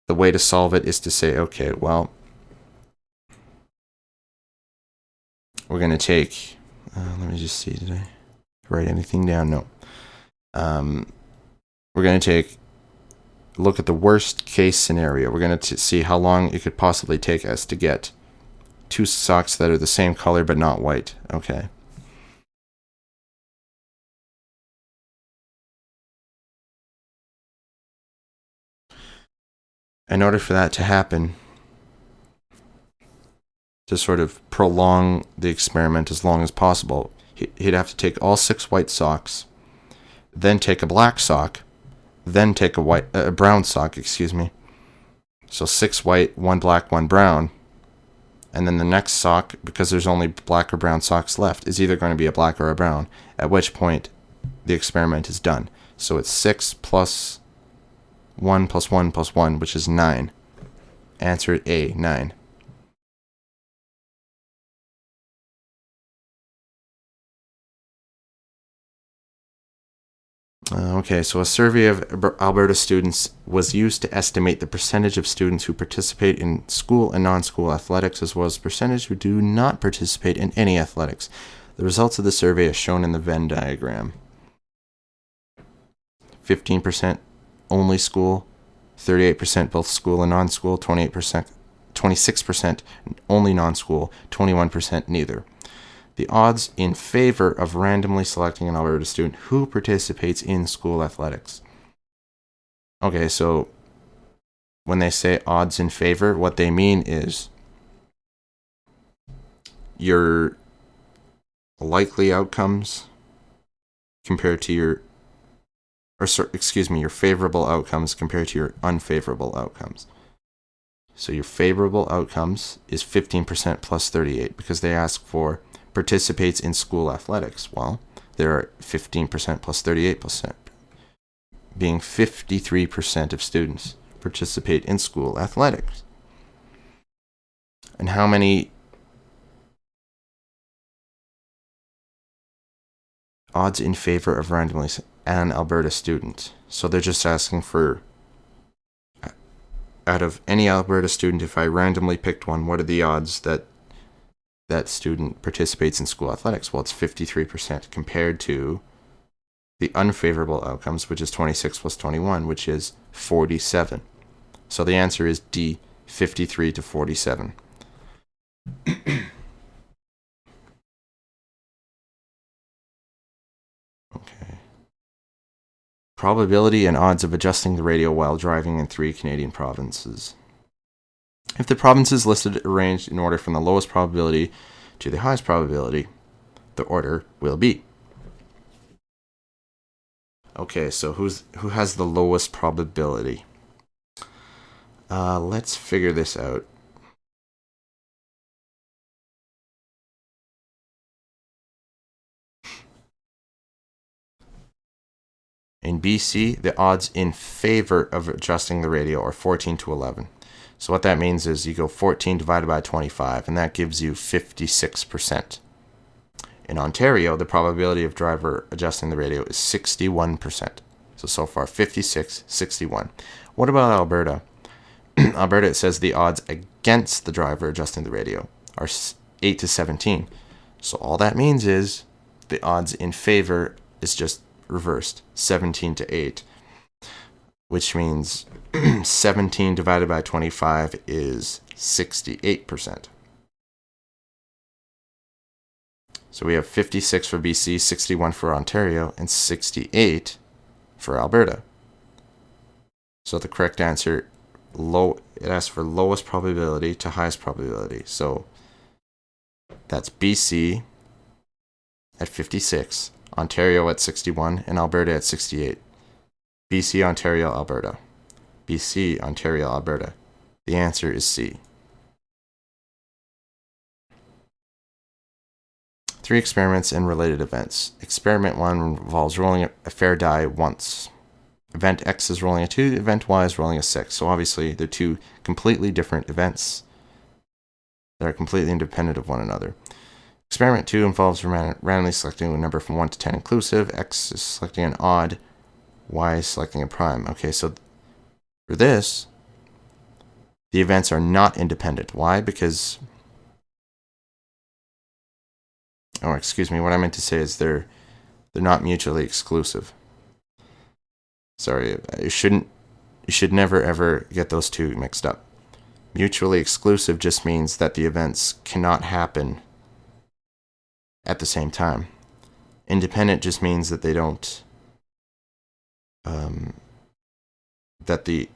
the way to solve it is to say, okay, well, we're going to take, let me just see, did I write anything down? No. We're going to look at the worst case scenario. We're going to see how long it could possibly take us to get 2 socks that are the same color but not white. Okay. In order for that to happen, to sort of prolong the experiment as long as possible, he'd have to take all 6 white socks, then take a black sock, then take a brown sock, So 6 white, 1 black, 1 brown. And then the next sock, because there's only black or brown socks left, is either going to be a black or a brown, at which point the experiment is done. So it's 6 plus 1 plus 1 plus 1, which is 9. Answer A, 9. Okay, so a survey of Alberta students was used to estimate the percentage of students who participate in school and non-school athletics, as well as the percentage who do not participate in any athletics. The results of the survey are shown in the Venn diagram. 15% only school, 38% both school and non-school, 26% only non-school, 21% neither. The odds in favor of randomly selecting an Alberta student who participates in school athletics. Okay, so when they say odds in favor, what they mean is your likely outcomes compared to your favorable outcomes compared to your unfavorable outcomes. So your favorable outcomes is 15% plus 38 because they ask for participates in school athletics. Well, there are 15% plus 38%, being 53% of students participate in school athletics. And how many odds in favor of randomly an Alberta student? So they're just asking for, out of any Alberta student, if I randomly picked one, what are the odds that that student participates in school athletics? Well, it's 53% compared to the unfavorable outcomes, which is 26 plus 21, which is 47. So the answer is D, 53 to 47. Okay. Probability and odds of adjusting the radio while driving in 3 Canadian provinces. If the provinces listed are arranged in order from the lowest probability to the highest probability, the order will be. Okay, so who has the lowest probability? Let's figure this out. In BC, the odds in favor of adjusting the radio are 14 to 11. So what that means is you go 14 divided by 25, and that gives you 56%. In Ontario, the probability of driver adjusting the radio is 61%. So far, 56, 61. What about Alberta? Alberta, it says the odds against the driver adjusting the radio are 8 to 17. So all that means is the odds in favor is just reversed, 17 to 8, which means 17 divided by 25 is 68%. So we have 56 for BC, 61 for Ontario, and 68 for Alberta. So the correct answer, it asks for lowest probability to highest probability. So that's BC at 56, Ontario at 61, and Alberta at 68. BC, Ontario, Alberta. BC, Ontario, Alberta. The answer is C. 3 experiments and related events. Experiment 1 involves rolling a fair die once. Event X is rolling a 2, event Y is rolling a 6. So obviously they're 2 completely different events that are completely independent of one another. Experiment 2 involves randomly selecting a number from 1 to 10 inclusive. X is selecting an odd, Y is selecting a prime. Okay, so for this, the events are not independent. Why? Because, what I meant to say is they're not mutually exclusive. Sorry, you should never ever get those two mixed up. Mutually exclusive just means that the events cannot happen at the same time. Independent just means that they don't, that the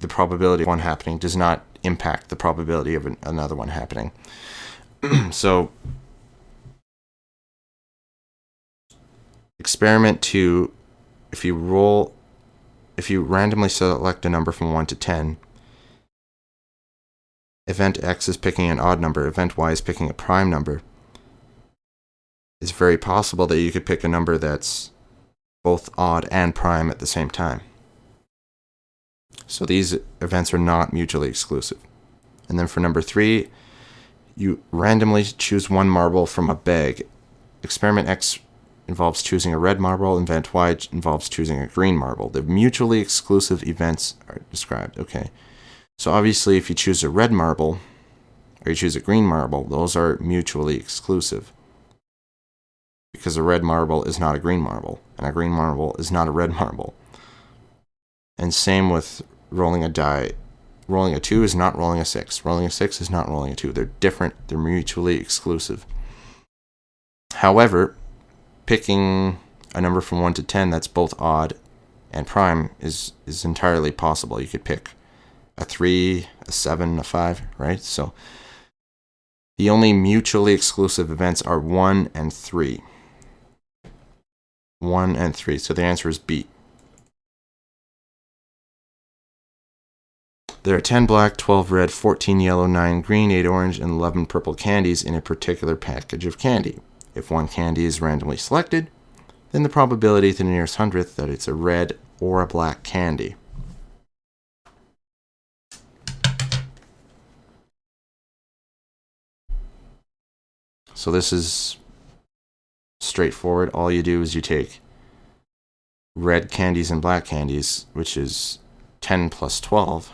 probability of one happening does not impact the probability of another one happening. So, experiment 2, if you randomly select a number from 1 to 10, event X is picking an odd number, event Y is picking a prime number. It's very possible that you could pick a number that's both odd and prime at the same time. So these events are not mutually exclusive. And then for number 3, you randomly choose one marble from a bag. Experiment X involves choosing a red marble. Event Y involves choosing a green marble. The mutually exclusive events are described. Okay. So obviously, if you choose a red marble or you choose a green marble, those are mutually exclusive. Because a red marble is not a green marble, and a green marble is not a red marble. And same with rolling a die. Rolling a 2 is not rolling a 6. Rolling a 6 is not rolling a 2. They're different. They're mutually exclusive. However, picking a number from 1 to 10 that's both odd and prime is entirely possible. You could pick a 3, a 7, a 5, right? So the only mutually exclusive events are 1 and 3. 1 and 3. So the answer is B. There are 10 black, 12 red, 14 yellow, 9 green, 8 orange, and 11 purple candies in a particular package of candy. If one candy is randomly selected, then the probability to the nearest hundredth that it's a red or a black candy. So this is straightforward. All you do is you take red candies and black candies, which is 10 plus 12,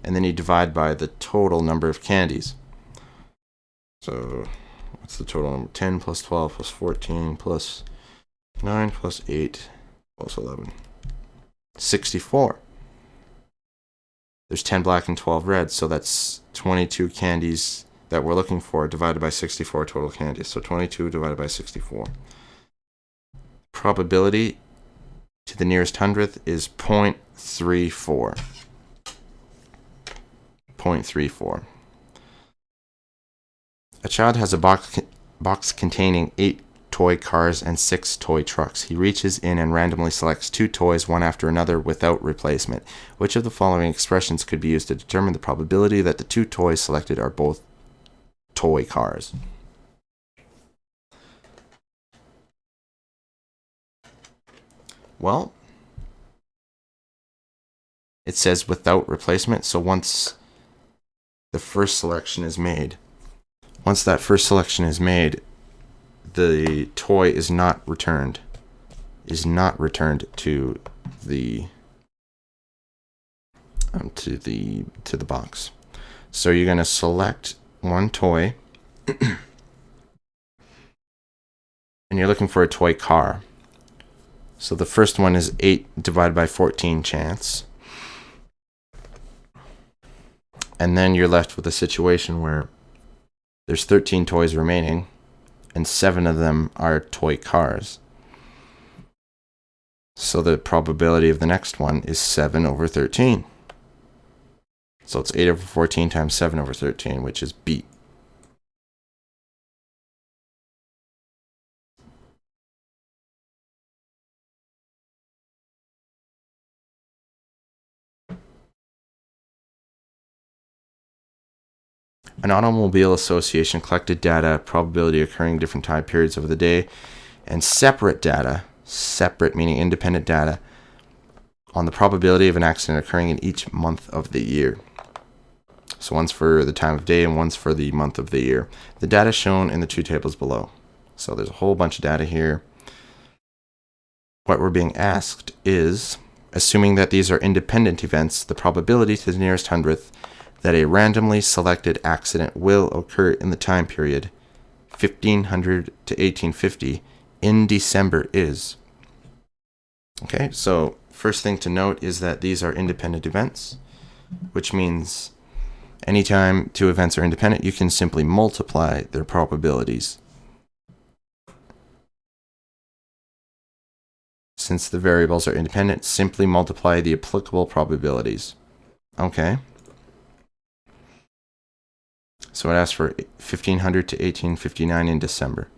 and then you divide by the total number of candies. So what's the total number? 10 plus 12 plus 14 plus 9 plus 8 plus 11. 64. There's 10 black and 12 red, so that's 22 candies that we're looking for divided by 64 total candies. So 22 divided by 64. Probability to the nearest hundredth is 0.34. 0.34. A child has a box containing 8 toy cars and 6 toy trucks. He reaches in and randomly selects 2 toys, one after another, without replacement. Which of the following expressions could be used to determine the probability that the 2 toys selected are both toy cars? Well, it says without replacement, so once the first selection is made, the toy is not returned to the box. So you're going to select one toy and you're looking for a toy car. So the first one is 8 divided by 14 chance. And then you're left with a situation where there's 13 toys remaining and 7 of them are toy cars. So the probability of the next one is 7 over 13. So it's 8 over 14 times 7 over 13, which is B. An automobile association collected data, probability occurring different time periods of the day, and separate data, separate meaning independent data, on the probability of an accident occurring in each month of the year. So one's for the time of day and one's for the month of the year. The data shown in the 2 tables below. So there's a whole bunch of data here. What we're being asked is, assuming that these are independent events, the probability to the nearest hundredth that a randomly selected accident will occur in the time period 1500 to 1850 in December is. Okay, so first thing to note is that these are independent events, which means anytime 2 events are independent, you can simply multiply their probabilities. Since the variables are independent, simply multiply the applicable probabilities. Okay. So it asks for 1500 to 1859 in December.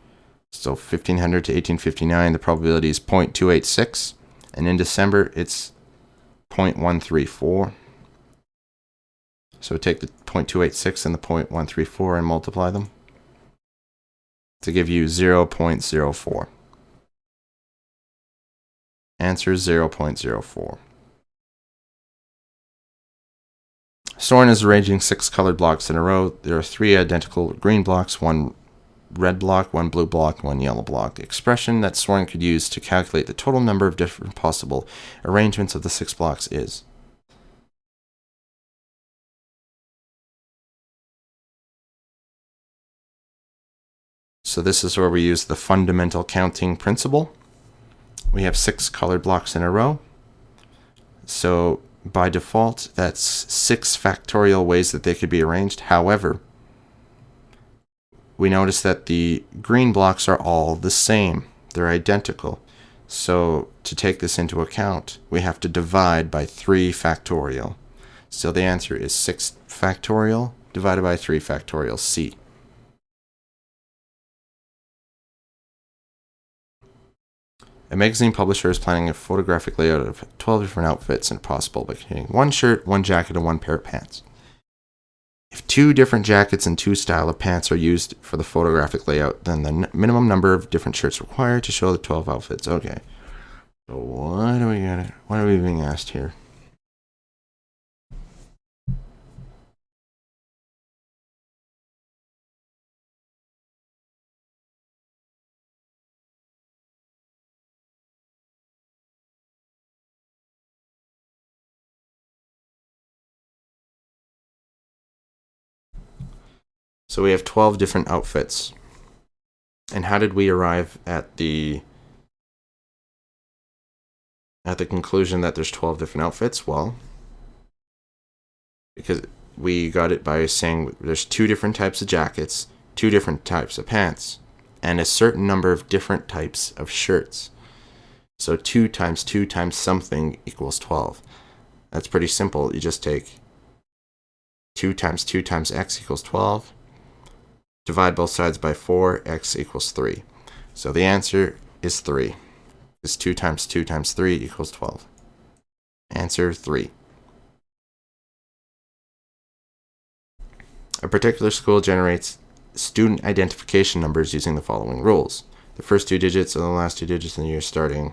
So 1500 to 1859, the probability is 0.286. And in December, it's 0.134. So take the 0.286 and the 0.134 and multiply them to give you 0.04. Answer is 0.04. Soren is arranging 6 colored blocks in a row. There are 3 identical green blocks, 1 red block, 1 blue block, 1 yellow block expression that Soren could use to calculate the total number of different possible arrangements of the 6 blocks is. So this is where we use the fundamental counting principle. We have 6 colored blocks in a row. So by default, that's 6 factorial ways that they could be arranged. However, we notice that the green blocks are all the same. They're identical. So to take this into account, we have to divide by 3 factorial. So the answer is 6 factorial divided by 3 factorial C. A magazine publisher is planning a photographic layout of 12 different outfits and possible by containing 1 shirt, 1 jacket, and 1 pair of pants. If 2 different jackets and 2 style of pants are used for the photographic layout, then the minimum number of different shirts required to show the 12 outfits. Okay. So what are we being asked here? So we have 12 different outfits. And how did we arrive at the conclusion that there's 12 different outfits? Well, because we got it by saying there's 2 different types of jackets, 2 different types of pants, and a certain number of different types of shirts. So 2 times 2 times something equals 12. That's pretty simple. You just take 2 times 2 times x equals 12. Divide both sides by 4, x equals 3. So the answer is 3. Because 2 times 2 times 3 equals 12. Answer 3. A particular school generates student identification numbers using the following rules. The first 2 digits are the last 2 digits in the year starting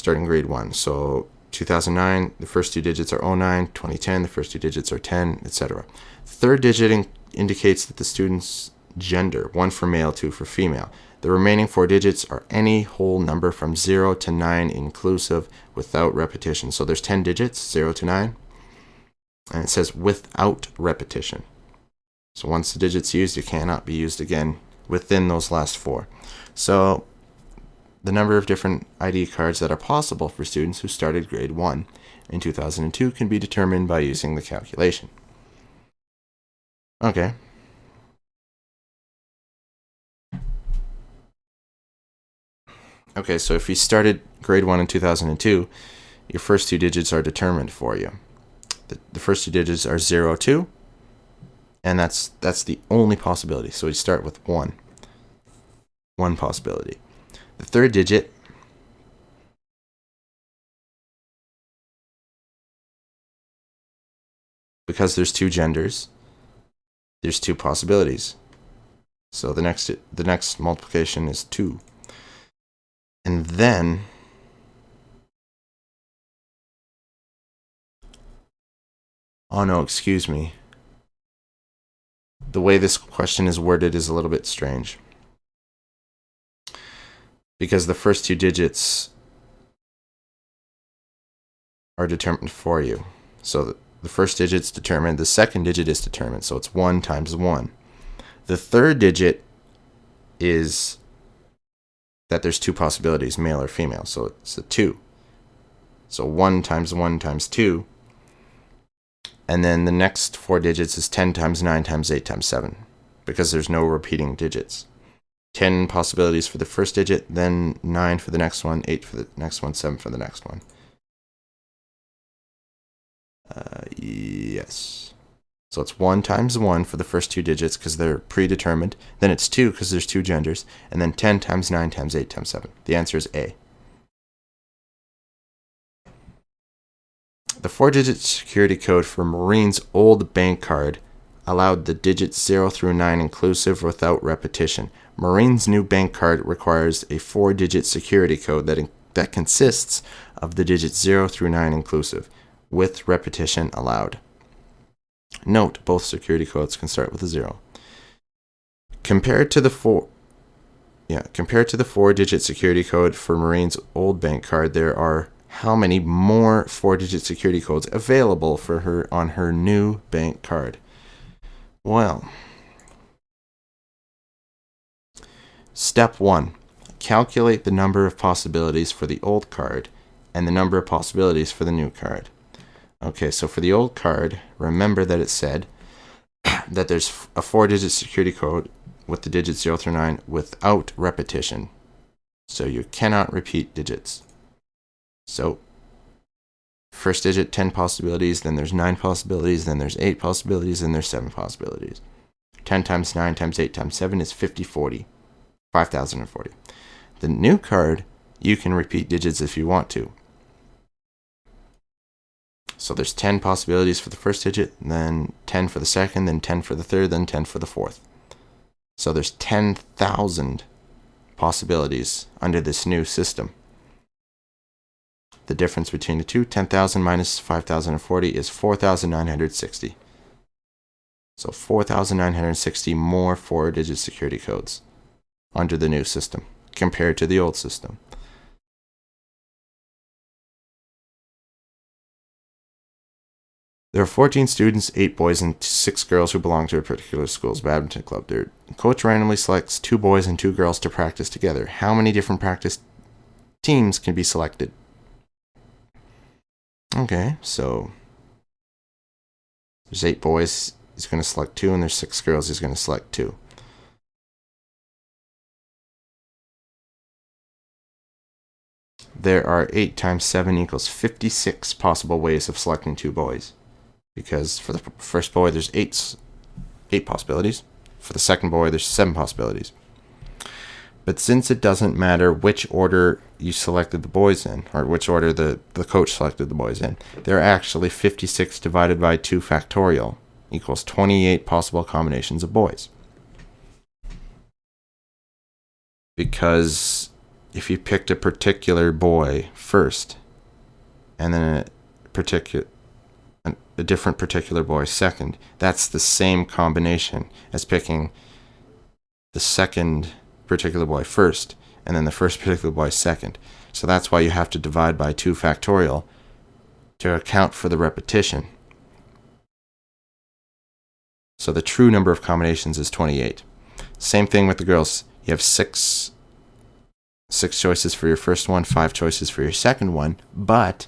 grade 1. So 2009, the first 2 digits are 09, 2010, the first 2 digits are 10, etc. The third digit indicates that the student's gender, 1 for male, 2 for female. The remaining 4 digits are any whole number from 0 to 9 inclusive without repetition. So there's 10 digits, 0 to 9, and it says without repetition. So once the digit's used, it cannot be used again within those last 4. So the number of different ID cards that are possible for students who started grade 1 in 2002 can be determined by using the calculation. Okay. Okay, so if you started grade 1 in 2002, your first 2 digits are determined for you. The first 2 digits are 0, 2, and that's the only possibility. So we start with 1 possibility. The third digit because there's 2 genders, there's 2 possibilities. So the next multiplication is 2. And then oh no, excuse me. The way this question is worded is a little bit strange. Because the first 2 digits are determined for you. So the first digit's determined, the second digit is determined, so it's 1 times 1. The third digit is that there's 2 possibilities, male or female, so it's a 2. So 1 times 1 times 2. And then the next 4 digits is 10 times 9 times 8 times 7, because there's no repeating digits. 10 possibilities for the first digit, then 9 for the next one, 8 for the next one, 7 for the next one. Yes. So it's 1 times 1 for the first 2 digits because they're predetermined. Then it's 2 because there's 2 genders. And then 10 times 9 times 8 times 7. The answer is A. The 4-digit security code for Maureen's old bank card allowed the digits 0 through 9 inclusive without repetition. Maureen's new bank card requires a 4-digit security code that consists of the digits 0 through 9 inclusive, with repetition allowed. Note, both security codes can start with a 0. Compared to the four-digit security code for Maureen's old bank card, there are how many more four-digit security codes available for her on her new bank card? Well, step 1. Calculate the number of possibilities for the old card and the number of possibilities for the new card. Okay, so for the old card, remember that it said that there's a four-digit security code with the digits 0 through 9 without repetition. So you cannot repeat digits. So first digit, 10 possibilities, then there's 9 possibilities, then there's 8 possibilities, then there's 7 possibilities. 10 times 9 times 8 times 7 is 5040. 5040. The new card, you can repeat digits if you want to. So there's 10 possibilities for the first digit, then 10 for the second, then 10 for the third, then 10 for the fourth. So there's 10,000 possibilities under this new system. The difference between the two, 10,000 minus 5,040, is 4,960. So 4,960 more four-digit security codes under the new system compared to the old system. There are 14 students, 8 boys and 6 girls who belong to a particular school's badminton club. Their coach randomly selects 2 boys and 2 girls to practice together. How many different practice teams can be selected? Okay, so there's 8 boys, he's going to select 2, and there's 6 girls, he's going to select 2. There are 8 times 7 equals 56 possible ways of selecting 2 boys. Because for the first boy, there's 8 possibilities. For the second boy, there's 7 possibilities. But since it doesn't matter which order you selected the boys in, or which order the coach selected the boys in, there are actually 56 divided by 2 factorial equals 28 possible combinations of boys. Because if you picked a particular boy first, and then a different particular boy second, that's the same combination as picking the second particular boy first and then the first particular boy second. So that's why you have to divide by 2 factorial to account for the repetition. So the true number of combinations is 28. Same thing with the girls. You have 6 choices for your first one, 5 choices for your second one, but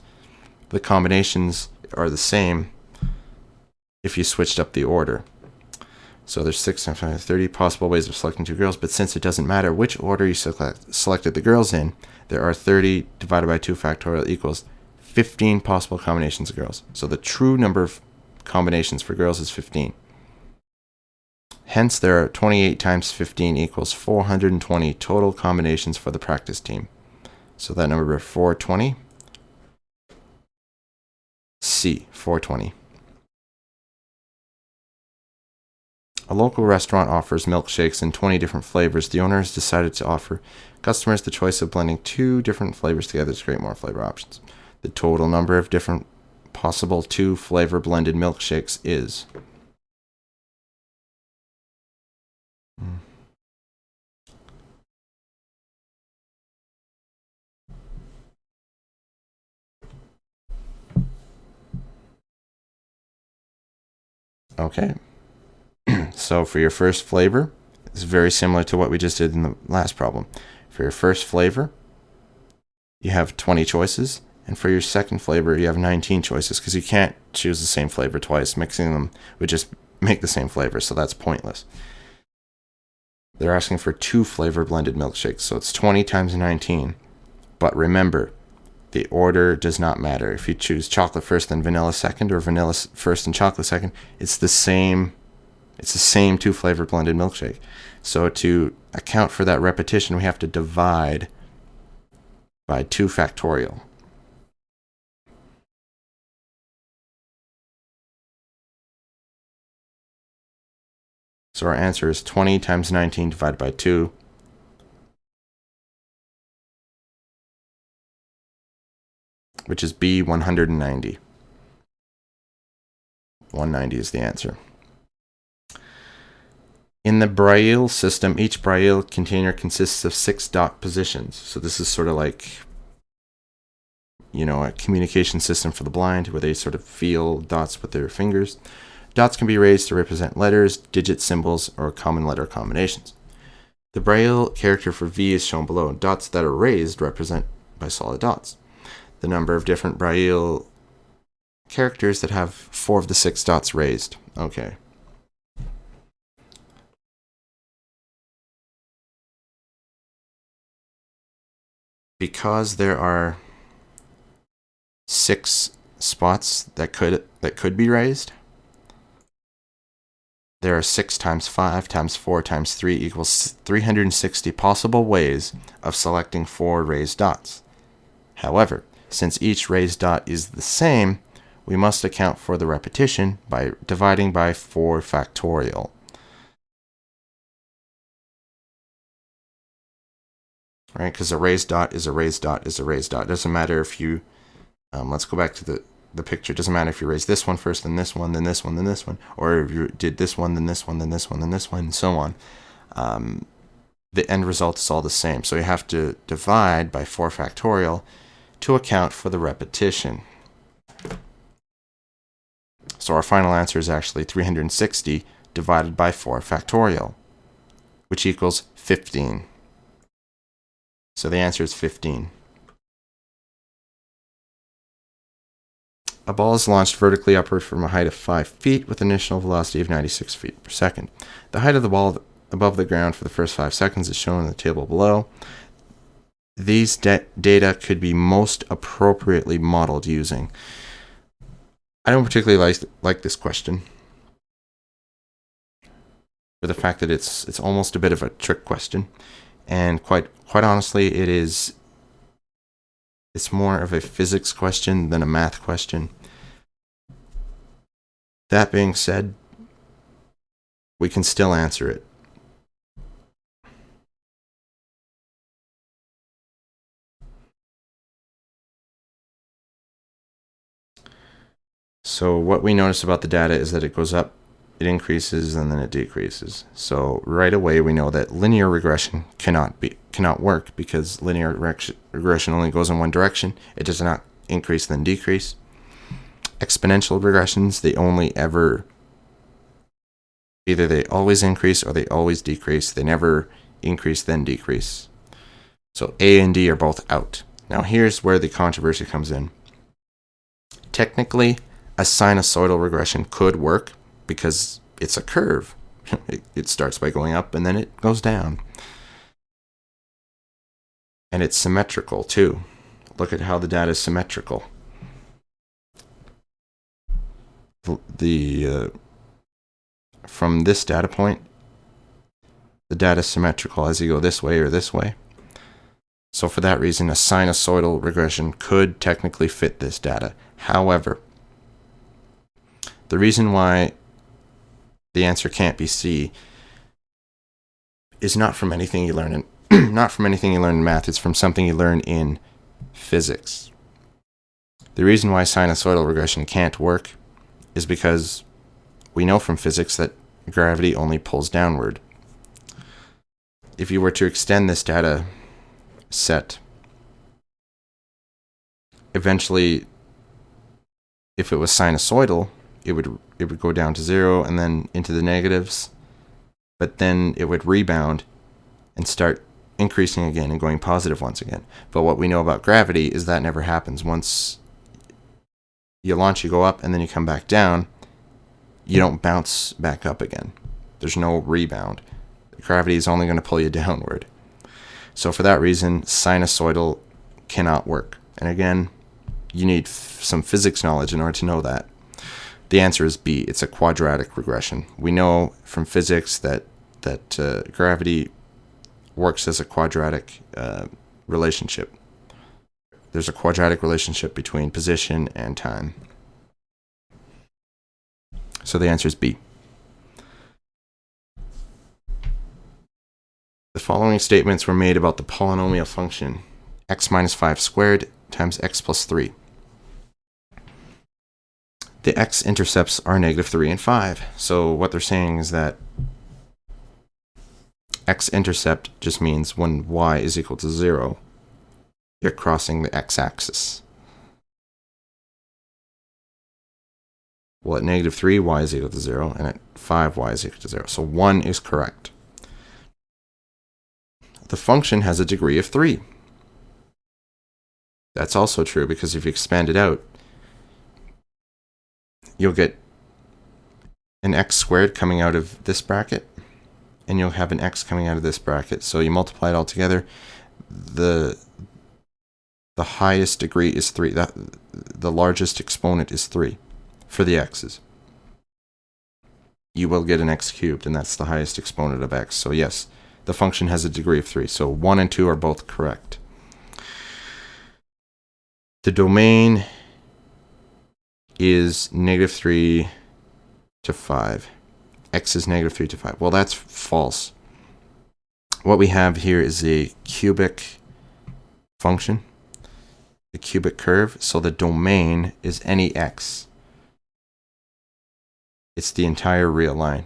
the combinations are the same if you switched up the order. So there's 6 times 5, 30 possible ways of selecting 2 girls, but since it doesn't matter which order you selected the girls in, there are 30 divided by 2 factorial equals 15 possible combinations of girls. So the true number of combinations for girls is 15. Hence, there are 28 times 15 equals 420 total combinations for the practice team. So that number is 420. C, 420. A local restaurant offers milkshakes in 20 different flavors. The owner has decided to offer customers the choice of blending 2 different flavors together to create more flavor options. The total number of different possible 2 flavor blended milkshakes is... Okay. So for your first flavor, it's very similar to what we just did in the last problem. For your first flavor, you have 20 choices, and for your second flavor, you have 19 choices, because you can't choose the same flavor twice. Mixing them would just make the same flavor, so that's pointless. They're asking for 2 flavor blended milkshakes, so it's 20 times 19. But remember, the order does not matter. If you choose chocolate first then vanilla second, or vanilla first and chocolate second, it's the same 2 flavor blended milkshake. So to account for that repetition, we have to divide by 2 factorial. So our answer is 20 times 19 divided by 2. Which is B, 190. 190 is the answer. In the Braille system, each Braille container consists of 6 dot positions. So this is sort of like, a communication system for the blind where they sort of feel dots with their fingers. Dots can be raised to represent letters, digit symbols, or common letter combinations. The Braille character for V is shown below. Dots that are raised represent by solid dots. The number of different Braille characters that have 4 of the 6 dots raised. Okay. Because there are 6 spots that could be raised, there are 6 times 5 times 4 times 3 equals 360 possible ways of selecting 4 raised dots. However, since each raised dot is the same, we must account for the repetition by dividing by 4 factorial. Right, because a raised dot is a raised dot is a raised dot. It doesn't matter if you, let's go back to the picture. It doesn't matter if you raise this one first, then this one, then this one, then this one, or if you did this one, then this one, then this one, then this one, and so on. The end result is all the same. So you have to divide by 4 factorial to account for the repetition. So our final answer is actually 360 divided by 4 factorial, which equals 15. So the answer is 15. A ball is launched vertically upward from a height of 5 feet with an initial velocity of 96 feet per second. The height of the ball above the ground for the first 5 seconds is shown in the table below. These data could be most appropriately modeled using. I don't particularly like this question, for the fact that it's almost a bit of a trick question, and quite honestly, it's more of a physics question than a math question. That being said, we can still answer it. So what we notice about the data is that it goes up, it increases, and then it decreases. So right away we know that linear regression cannot work, because linear regression only goes in one direction. It does not increase then decrease. Exponential regressions, either they always increase or they always decrease. They never increase then decrease. So A and D are both out. Now here's where the controversy comes in. Technically, a sinusoidal regression could work because it's a curve. It starts by going up and then it goes down. And it's symmetrical too. Look at how the data is symmetrical. From this data point, the data is symmetrical as you go this way or this way. So for that reason, a sinusoidal regression could technically fit this data. However, the reason why the answer can't be C is not from anything you learn in math. It's from something you learn in physics. The reason why sinusoidal regression can't work is because we know from physics that gravity only pulls downward. If you were to extend this data set, eventually, if it was sinusoidal, it would go down to 0 and then into the negatives, but then it would rebound and start increasing again and going positive once again. But what we know about gravity is that never happens. Once you launch, you go up, and then you come back down, you don't bounce back up again. There's no rebound. Gravity is only going to pull you downward. So for that reason, sinusoidal cannot work. And again, you need some physics knowledge in order to know that. The answer is B. It's a quadratic regression. We know from physics that gravity works as a quadratic relationship. There's a quadratic relationship between position and time. So the answer is B. The following statements were made about the polynomial function x minus 5 squared times x plus 3. The x-intercepts are -3 and 5. So what they're saying is that X-intercept just means when y is equal to 0, you're crossing the x-axis. Well, at -3, y is equal to 0, and at 5, y is equal to 0. So 1 is correct. The function has a degree of 3. That's also true, because if you expand it out, you'll get an x squared coming out of this bracket, and you'll have an x coming out of this bracket. So you multiply it all together, the highest degree is 3. The largest exponent is 3 for the x's. You will get an x cubed, and that's the highest exponent of x. So yes, the function has a degree of 3. So 1 and 2 are both correct. The domain is -3 to 5. X is -3 to 5. Well, that's false. What we have here is a cubic function, a cubic curve. So the domain is any x. It's the entire real line.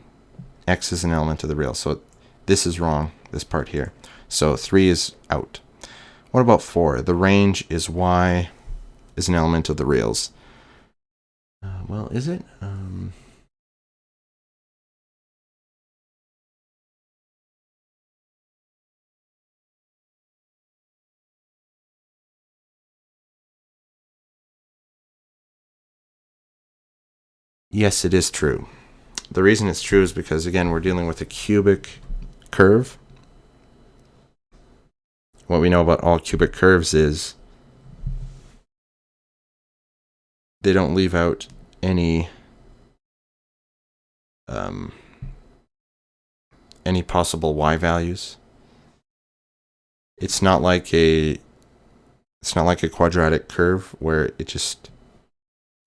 X is an element of the real. So this is wrong, this part here. So 3 is out. What about 4? The range is y is an element of the reals. Well, is it? Yes, it is true. The reason it's true is because, again, we're dealing with a cubic curve. What we know about all cubic curves is they don't leave out any possible y values. It's not like a quadratic curve where it just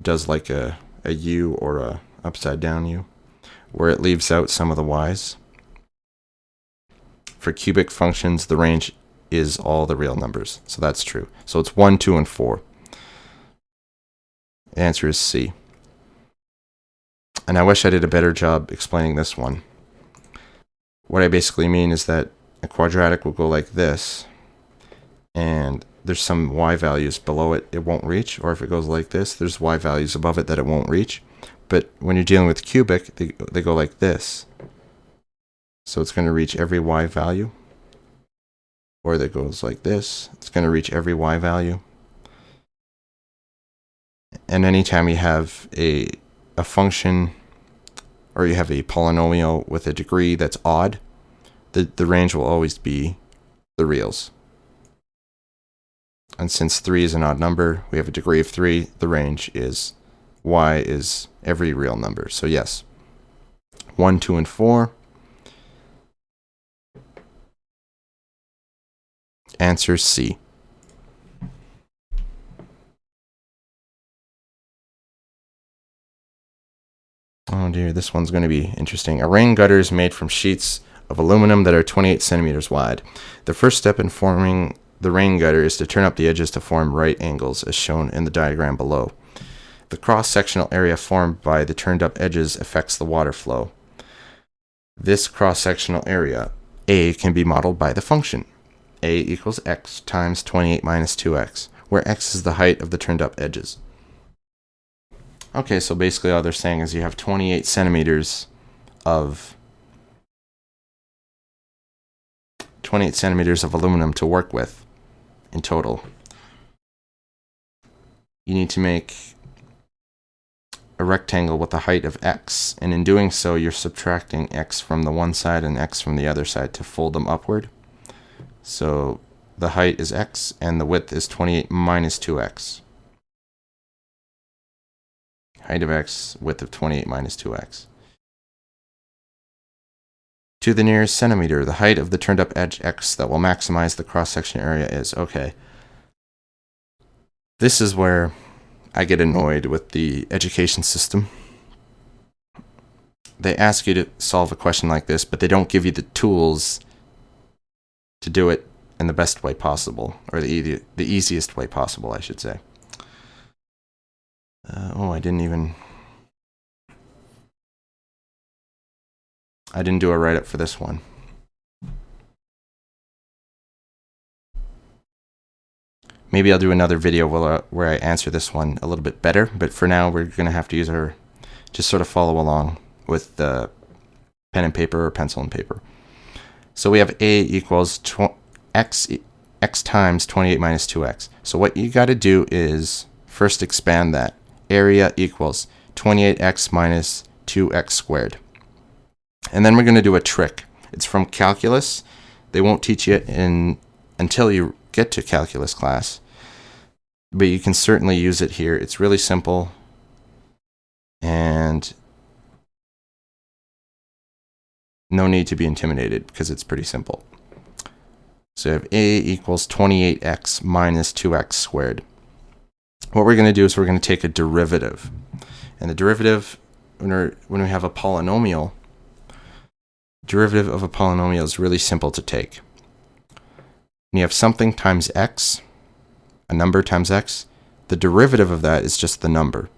does like a u or a upside down u, where it leaves out some of the y's. For cubic functions, the range is all the real numbers, so that's true. So it's 1, 2, and 4. The answer is C. And I wish I did a better job explaining this one. What I basically mean is that a quadratic will go like this, and there's some y values below it won't reach, or if it goes like this, there's y values above it that it won't reach. But when you're dealing with cubic, they go like this. So it's going to reach every y value. Or that goes like this. It's going to reach every y value. And anytime you have a function, or you have a polynomial with a degree that's odd, the range will always be the reals. And since 3 is an odd number, we have a degree of 3. The range is y is every real number. So yes, 1, 2, and 4. Answer C. Oh dear, this one's going to be interesting. A rain gutter is made from sheets of aluminum that are 28 centimeters wide. The first step in forming the rain gutter is to turn up the edges to form right angles, as shown in the diagram below. The cross-sectional area formed by the turned up edges affects the water flow. This cross-sectional area, A, can be modeled by the function A equals x times 28 minus 2x, where x is the height of the turned up edges. Okay, so basically all they're saying is you have 28 centimeters of aluminum to work with in total. You need to make a rectangle with a height of x, and in doing so you're subtracting x from the one side and x from the other side to fold them upward. So the height is x and the width is 28 minus 2x. Height of x, width of 28 minus 2x. To the nearest centimeter, the height of the turned up edge x that will maximize the cross-section area is. Okay. This is where I get annoyed with the education system. They ask you to solve a question like this, but they don't give you the tools to do it in the best way possible, or the easiest way possible, I should say. I didn't do a write-up for this one. Maybe I'll do another video where I answer this one a little bit better, but for now we're going to have to use our, just sort of follow along with the pen and paper or pencil and paper. So we have a equals x times 28 minus 2x. So what you got to do is first expand that. Area equals 28x minus 2x squared. And then we're going to do a trick. It's from calculus. They won't teach it until you get to calculus class, but you can certainly use it here. It's really simple, and no need to be intimidated because it's pretty simple. So you have a equals 28x minus 2x squared. What we're going to do is we're going to take a derivative. And the derivative, when we have a polynomial, derivative of a polynomial is really simple to take. When you have something times x, a number times x, the derivative of that is just the number.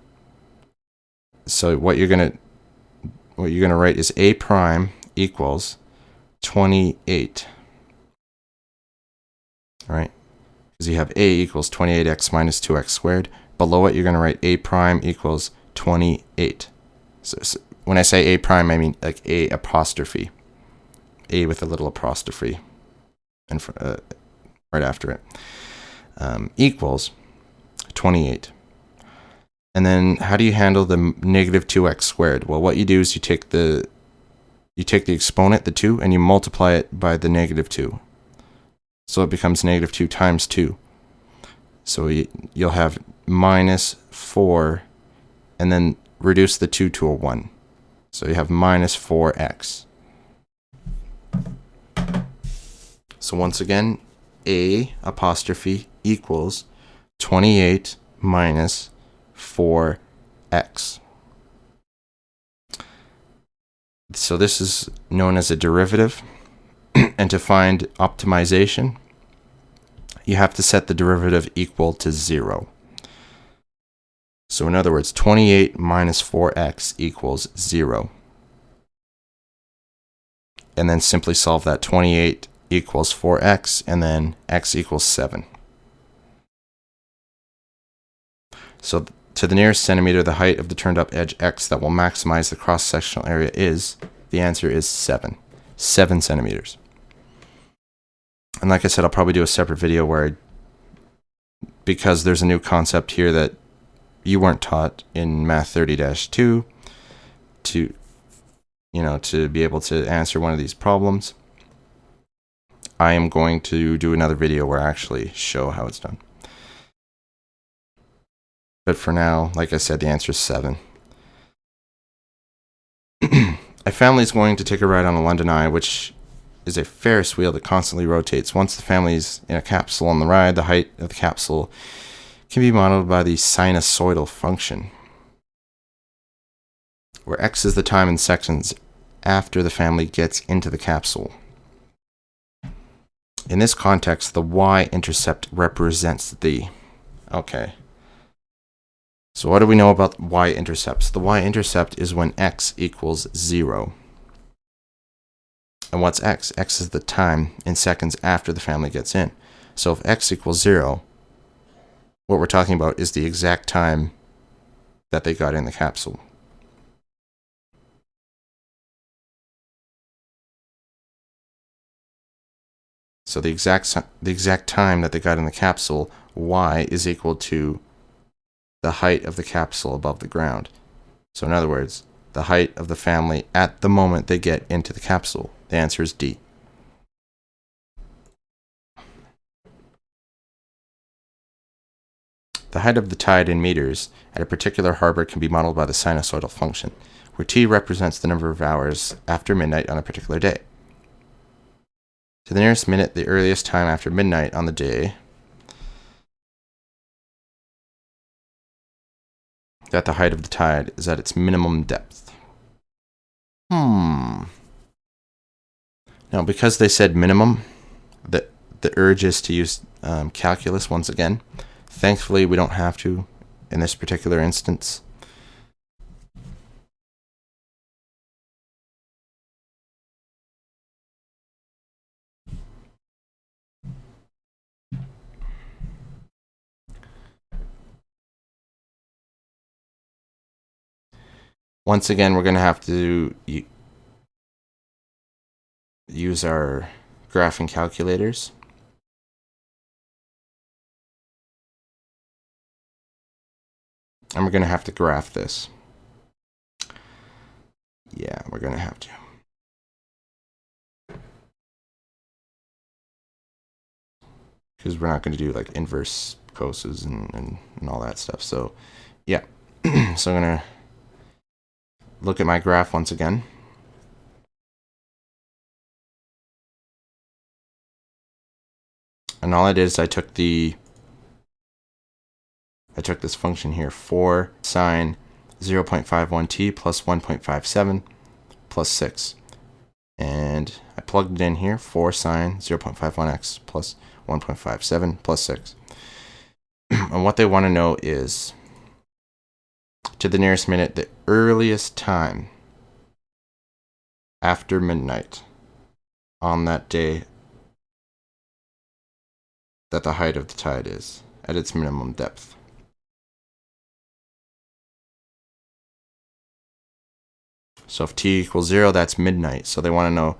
So what you're going to write is a prime equals 28. All right? Because you have a equals 28x minus 2x squared. Below it, you're going to write a prime equals 28. So when I say a prime, I mean like a apostrophe. A with a little apostrophe and right after it. Equals 28. And then how do you handle the negative 2x squared? Well, what you do is you take the exponent, the 2, and you multiply it by the negative 2. So it becomes negative 2 times 2. So you'll have minus 4, and then reduce the 2 to a 1. So you have minus 4x. So once again, a apostrophe equals 28 minus 4x. So this is known as a derivative. And to find optimization, you have to set the derivative equal to 0. So in other words, 28 minus 4x equals 0. And then simply solve that. 28 equals 4x, and then x equals 7. So to the nearest centimeter, the height of the turned up edge x that will maximize the cross-sectional area is, the answer is 7. 7 centimeters. And like I said, I'll probably do a separate video where because there's a new concept here that you weren't taught in Math 30-2 to be able to answer one of these problems, I am going to do another video where I actually show how it's done. But for now, like I said, the answer is 7. A family is going to take a ride on a London Eye, which is a Ferris wheel that constantly rotates. Once the family is in a capsule on the ride, the height of the capsule can be modeled by the sinusoidal function, where x is the time in seconds after the family gets into the capsule. In this context, the y-intercept represents the... Okay. So what do we know about y-intercepts? The y-intercept is when x equals 0. And what's x? X is the time in seconds after the family gets in. So if x equals 0, what we're talking about is the exact time that they got in the capsule. So the exact time that they got in the capsule, y is equal to the height of the capsule above the ground. So in other words, the height of the family at the moment they get into the capsule. The answer is D. The height of the tide in meters at a particular harbor can be modeled by the sinusoidal function, where t represents the number of hours after midnight on a particular day. To the nearest minute, the earliest time after midnight on the day that the height of the tide is at its minimum depth. Now, because they said minimum, the urge is to use calculus once again. Thankfully, we don't have to in this particular instance. once again, we're going to have to use our graphing calculators. And we're going to have to graph this. Yeah, we're going to have to. Because we're not going to do like inverse coses and all that stuff. So, yeah. So I'm going to look at my graph once again. And all I did is I took this function here, 4 sine 0.51t plus 1.57 plus 6. And I plugged it in here, 4 sine 0.51x plus 1.57 plus 6. And what they want to know is, to the nearest minute, the earliest time after midnight on that day that the height of the tide is at its minimum depth. So if t equals 0, that's midnight. So they want to know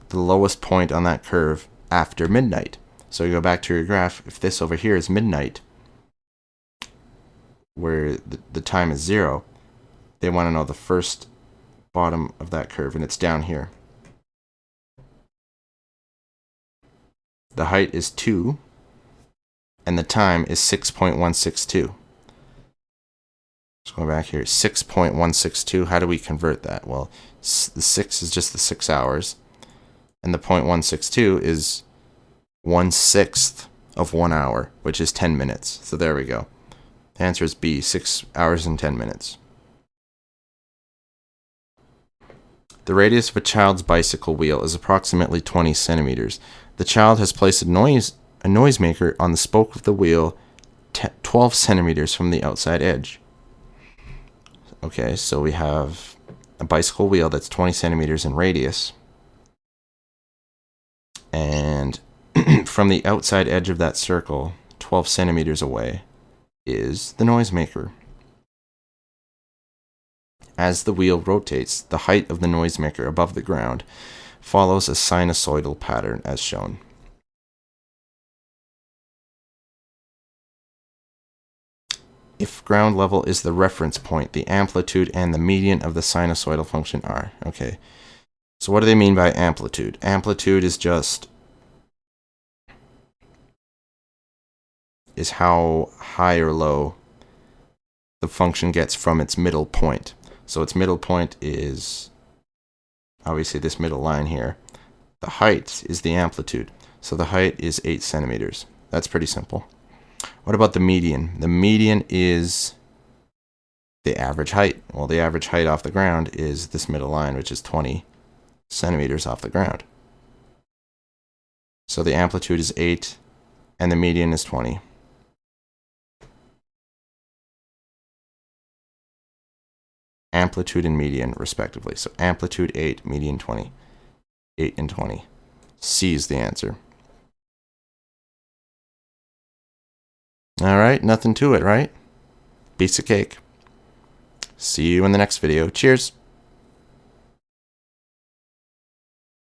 the lowest point on that curve after midnight. So you go back to your graph. If this over here is midnight, where the time is 0, they want to know the first bottom of that curve, and it's down here. The height is 2, and the time is 6.162. So going back here, 6.162, how do we convert that? Well, the 6 is just the 6 hours, and the 0.162 is 1/6 of 1 hour, which is 10 minutes. So there we go. The answer is B, 6 hours and 10 minutes. The radius of a child's bicycle wheel is approximately 20 centimeters. The child has placed a noisemaker on the spoke of the wheel 12 centimeters from the outside edge. Okay, so we have a bicycle wheel that's 20 centimeters in radius. And from the outside edge of that circle, 12 centimeters away, is the noisemaker. As the wheel rotates, the height of the noisemaker above the ground follows a sinusoidal pattern as shown. If ground level is the reference point, the amplitude and the median of the sinusoidal function are. Okay, so what do they mean by amplitude? Amplitude is how high or low the function gets from its middle point. So its middle point is obviously this middle line here. The height is the amplitude. So the height is 8 centimeters. That's pretty simple. What about the median? The median is the average height. Well, the average height off the ground is this middle line, which is 20 centimeters off the ground. So the amplitude is 8 and the median is 20. Amplitude and median, respectively. So amplitude 8, median 20. 8 and 20. C is the answer. All right, nothing to it, right? Piece of cake. See you in the next video. Cheers.